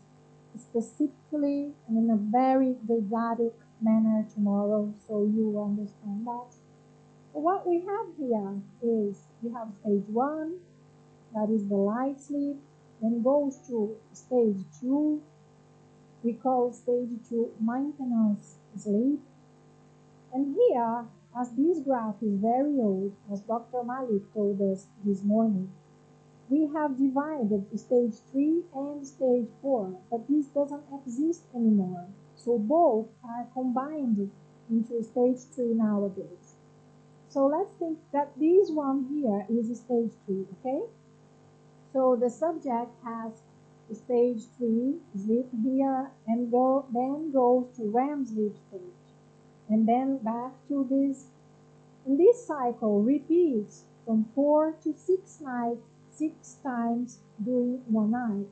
specifically and in a very didactic manner tomorrow so you understand that. But what we have here is we have stage 1, that is the light sleep, then goes to stage 2, we call stage 2 maintenance sleep. And here, as this graph is very old, as Dr. Malik told us this morning, we have divided stage 3 and stage 4, but this doesn't exist anymore. So both are combined into stage 3 nowadays. So let's think that this one here is stage 3, okay? So the subject has stage 3 sleep here and then goes to REM sleep stage. And then back to this. And this cycle repeats from 4 to 6 nights, 6 times during one night.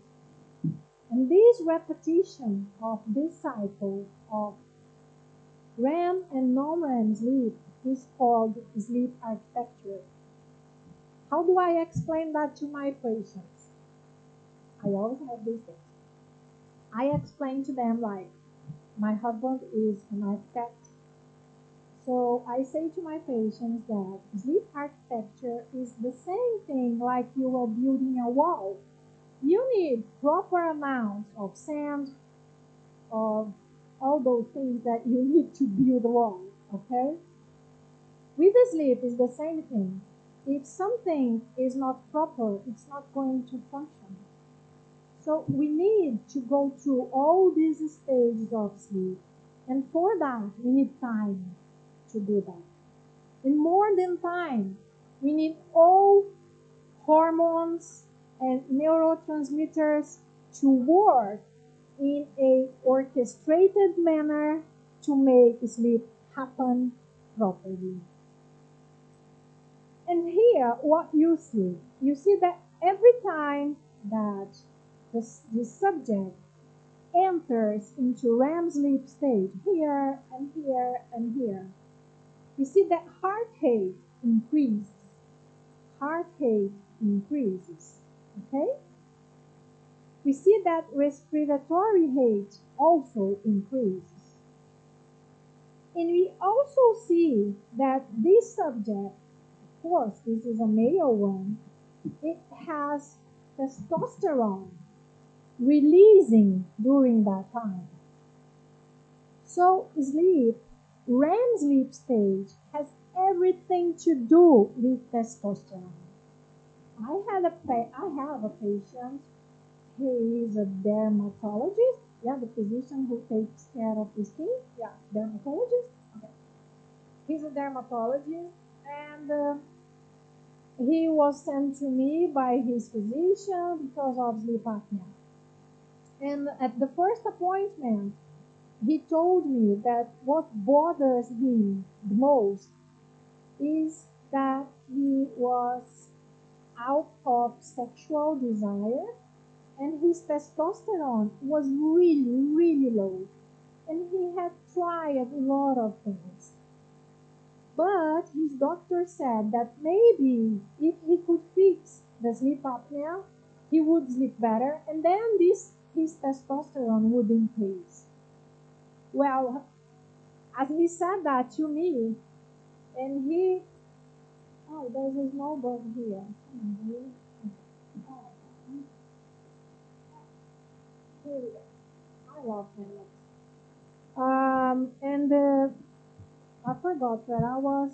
And this repetition of this cycle of REM and non-REM sleep is called sleep architecture. How do I explain that to my patients? I always have these things. I explain to them like, my husband is an architect. So I say to my patients that sleep architecture is the same thing like you are building a wall. You need proper amounts of sand, of all those things that you need to build a wall, okay? With the sleep is the same thing. If something is not proper, it's not going to function. So we need to go through all these stages of sleep. And for that, we need time to do that. And more than time, we need all hormones and neurotransmitters to work in a orchestrated manner to make sleep happen properly. And here, what you see that every time that this subject enters into REM sleep state, here and here and here, you see that heart rate increases. Heart rate increases. Okay? We see that respiratory rate also increases. And we also see that this subject, of course, this is a male one, it has testosterone releasing during that time. So sleep, REM sleep stage has everything to do with testosterone. I have a patient. He is a dermatologist. Yeah, the physician who takes care of the skin. Yeah, dermatologist. Okay. He's a dermatologist, and he was sent to me by his physician because of sleep apnea. And at the first appointment, he told me that what bothers him the most is that he was out of sexual desire and his testosterone was really, really low. And he had tried a lot of things. But his doctor said that maybe if he could fix the sleep apnea, he would sleep better, and then his testosterone would increase. Well, as he said that to me, and he, oh, there's a small bug here. Here we go. I love him. And I forgot where I was.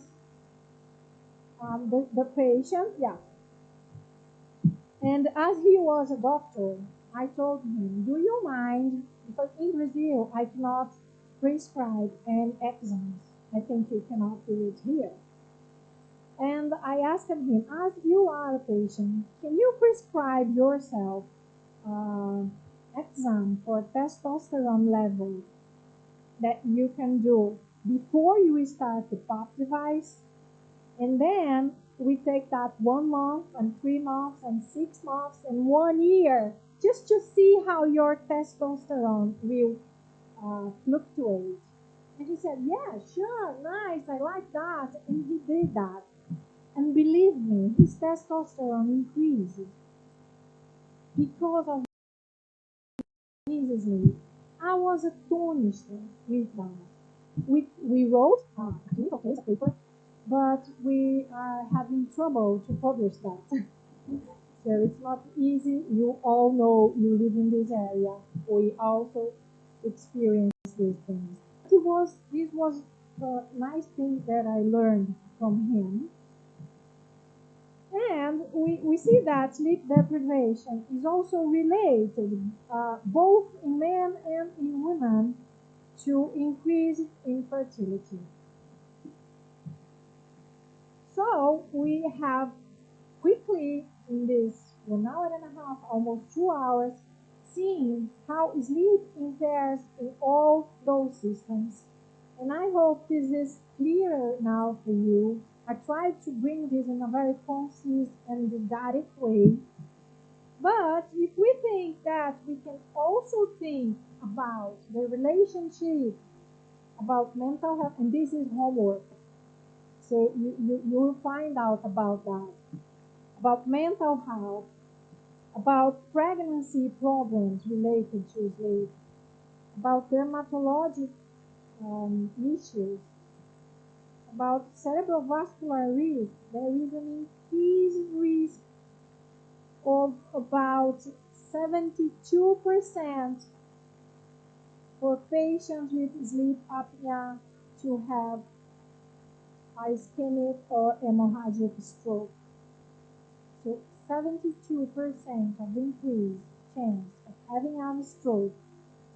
The patient, yeah. And as he was a doctor, I told him, do you mind? Because in Brazil, I cannot prescribe an exams. I think you cannot do it here. And I asked him, as you are a patient, can you prescribe yourself uh, exam for testosterone level that you can do before you start the pop device? And then we take that 1 month and 3 months and 6 months and 1 year just to see how your testosterone will fluctuate. And he said, yeah, sure, nice, I like that. And he did that. And believe me, his testosterone increased because of his sleep. I was astonished with that. We wrote a clinical case paper, but we are having trouble to publish that. So it's not easy. You all know you live in this area. We also experience these things. This was a nice thing that I learned from him. And we see that sleep deprivation is also related, both in men and in women, to increase infertility. So we have quickly in this 1 hour and a half, almost 2 hours, seeing how sleep impairs in all those systems. And I hope this is clearer now for you. I tried to bring this in a very concise and didactic way. But if we think that we can also think about the relationship about mental health, and this is homework. So you will find out about that, about mental health, about pregnancy problems related to sleep, about dermatologic issues, about cerebral vascular risk. There is an increased risk of about 72% for patients with sleep apnea to have ischemic or hemorrhagic stroke. So 72% of increased chance of having a stroke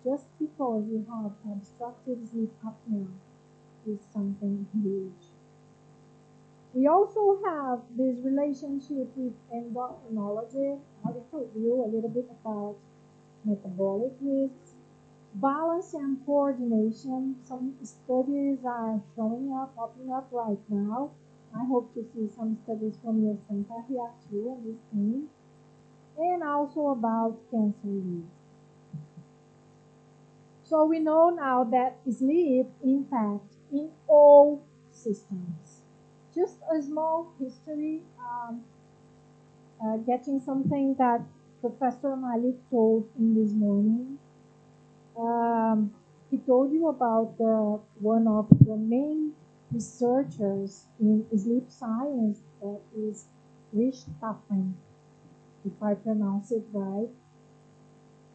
just because you have obstructive sleep apnea is something huge. We also have this relationship with endocrinology. I told you a little bit about metabolic risks, balance and coordination. Some studies are showing up, popping up right now. I hope to see some studies from your center here too on this thing. And also about cancer risk. So we know now that sleep impacts in all systems. Just a small history, getting something that Professor Malik told in this morning. He told you about one of the main researchers in sleep science that is Rich Taffin, if I pronounce it right.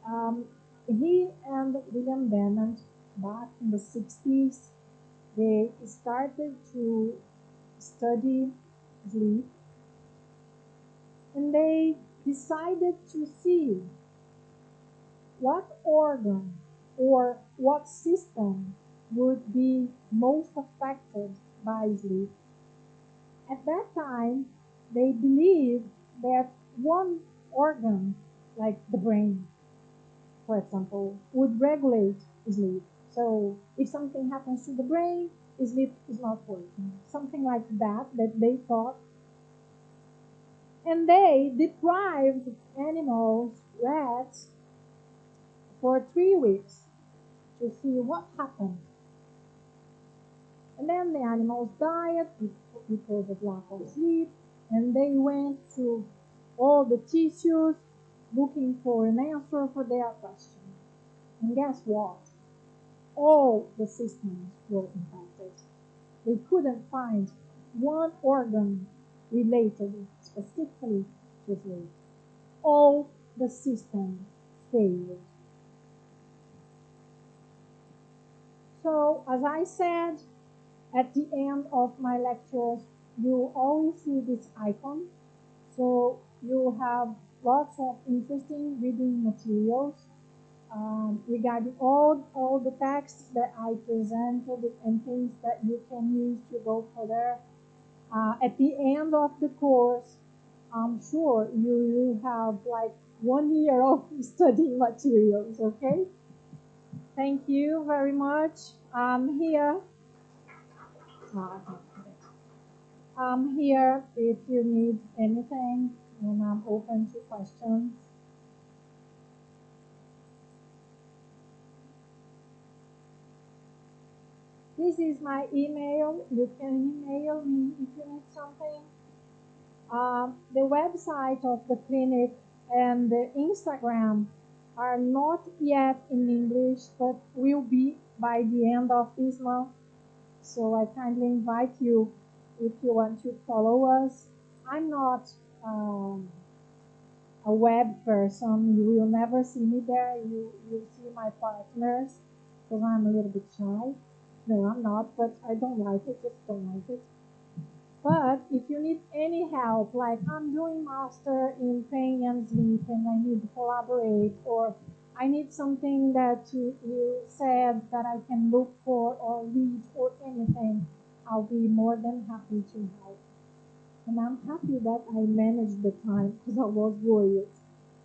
Um, he and William Bennett, back in the 60s, they started to study sleep, and they decided to see what organ or what system would be most affected by sleep. At that time, they believed that one organ, like the brain, for example, would regulate sleep. So if something happens to the brain, sleep is not working. Something like that they thought. And they deprived animals, rats, for 3 weeks to see what happened. And then the animals died because of lack of sleep, and they went to all the tissues looking for an answer for their question. And guess what? All the systems were impacted. They couldn't find one organ related specifically to sleep. All the systems failed. So, as I said, at the end of my lectures, you always see this icon. So you have lots of interesting reading materials regarding all the texts that I presented and things that you can use to go further. At the end of the course, I'm sure you will have like 1 year of study materials, okay? Thank you very much. I'm here. I'm here if you need anything, and I'm open to questions. This is my email. You can email me if you need something. The website of the clinic and the Instagram are not yet in English, but will be by the end of this month. So I kindly invite you if you want to follow us. I'm not a web person. You will never see me there. You see my partners because I'm a little bit shy. No, I'm not, but I don't like it. Just don't like it. But if you need any help, like I'm doing master in pain and sleep and I need to collaborate, or I need something that you said that I can look for or read or anything, I'll be more than happy to help. And I'm happy that I managed the time because I was worried.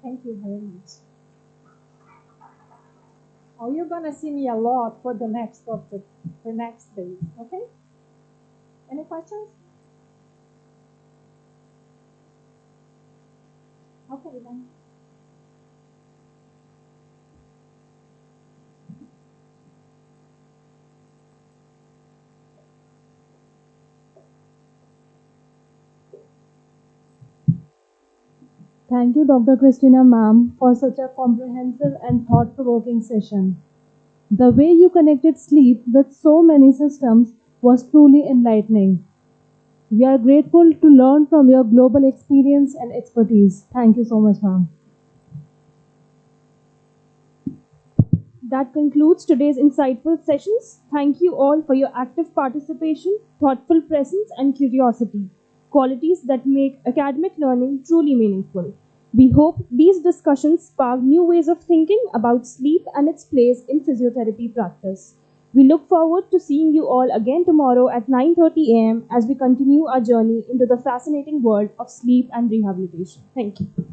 Thank you very much. Oh, you're gonna see me a lot for the next days, okay? Any questions? Okay then. Thank you, Dr. Christina ma'am, for such a comprehensive and thought provoking session. The way you connected sleep with so many systems was truly enlightening. We are grateful to learn from your global experience and expertise. Thank you so much, ma'am. That concludes today's insightful sessions. Thank you all for your active participation, thoughtful presence, and curiosity, qualities that make academic learning truly meaningful. We hope these discussions spark new ways of thinking about sleep and its place in physiotherapy practice. We look forward to seeing you all again tomorrow at 9:30 a.m. as we continue our journey into the fascinating world of sleep and rehabilitation. Thank you.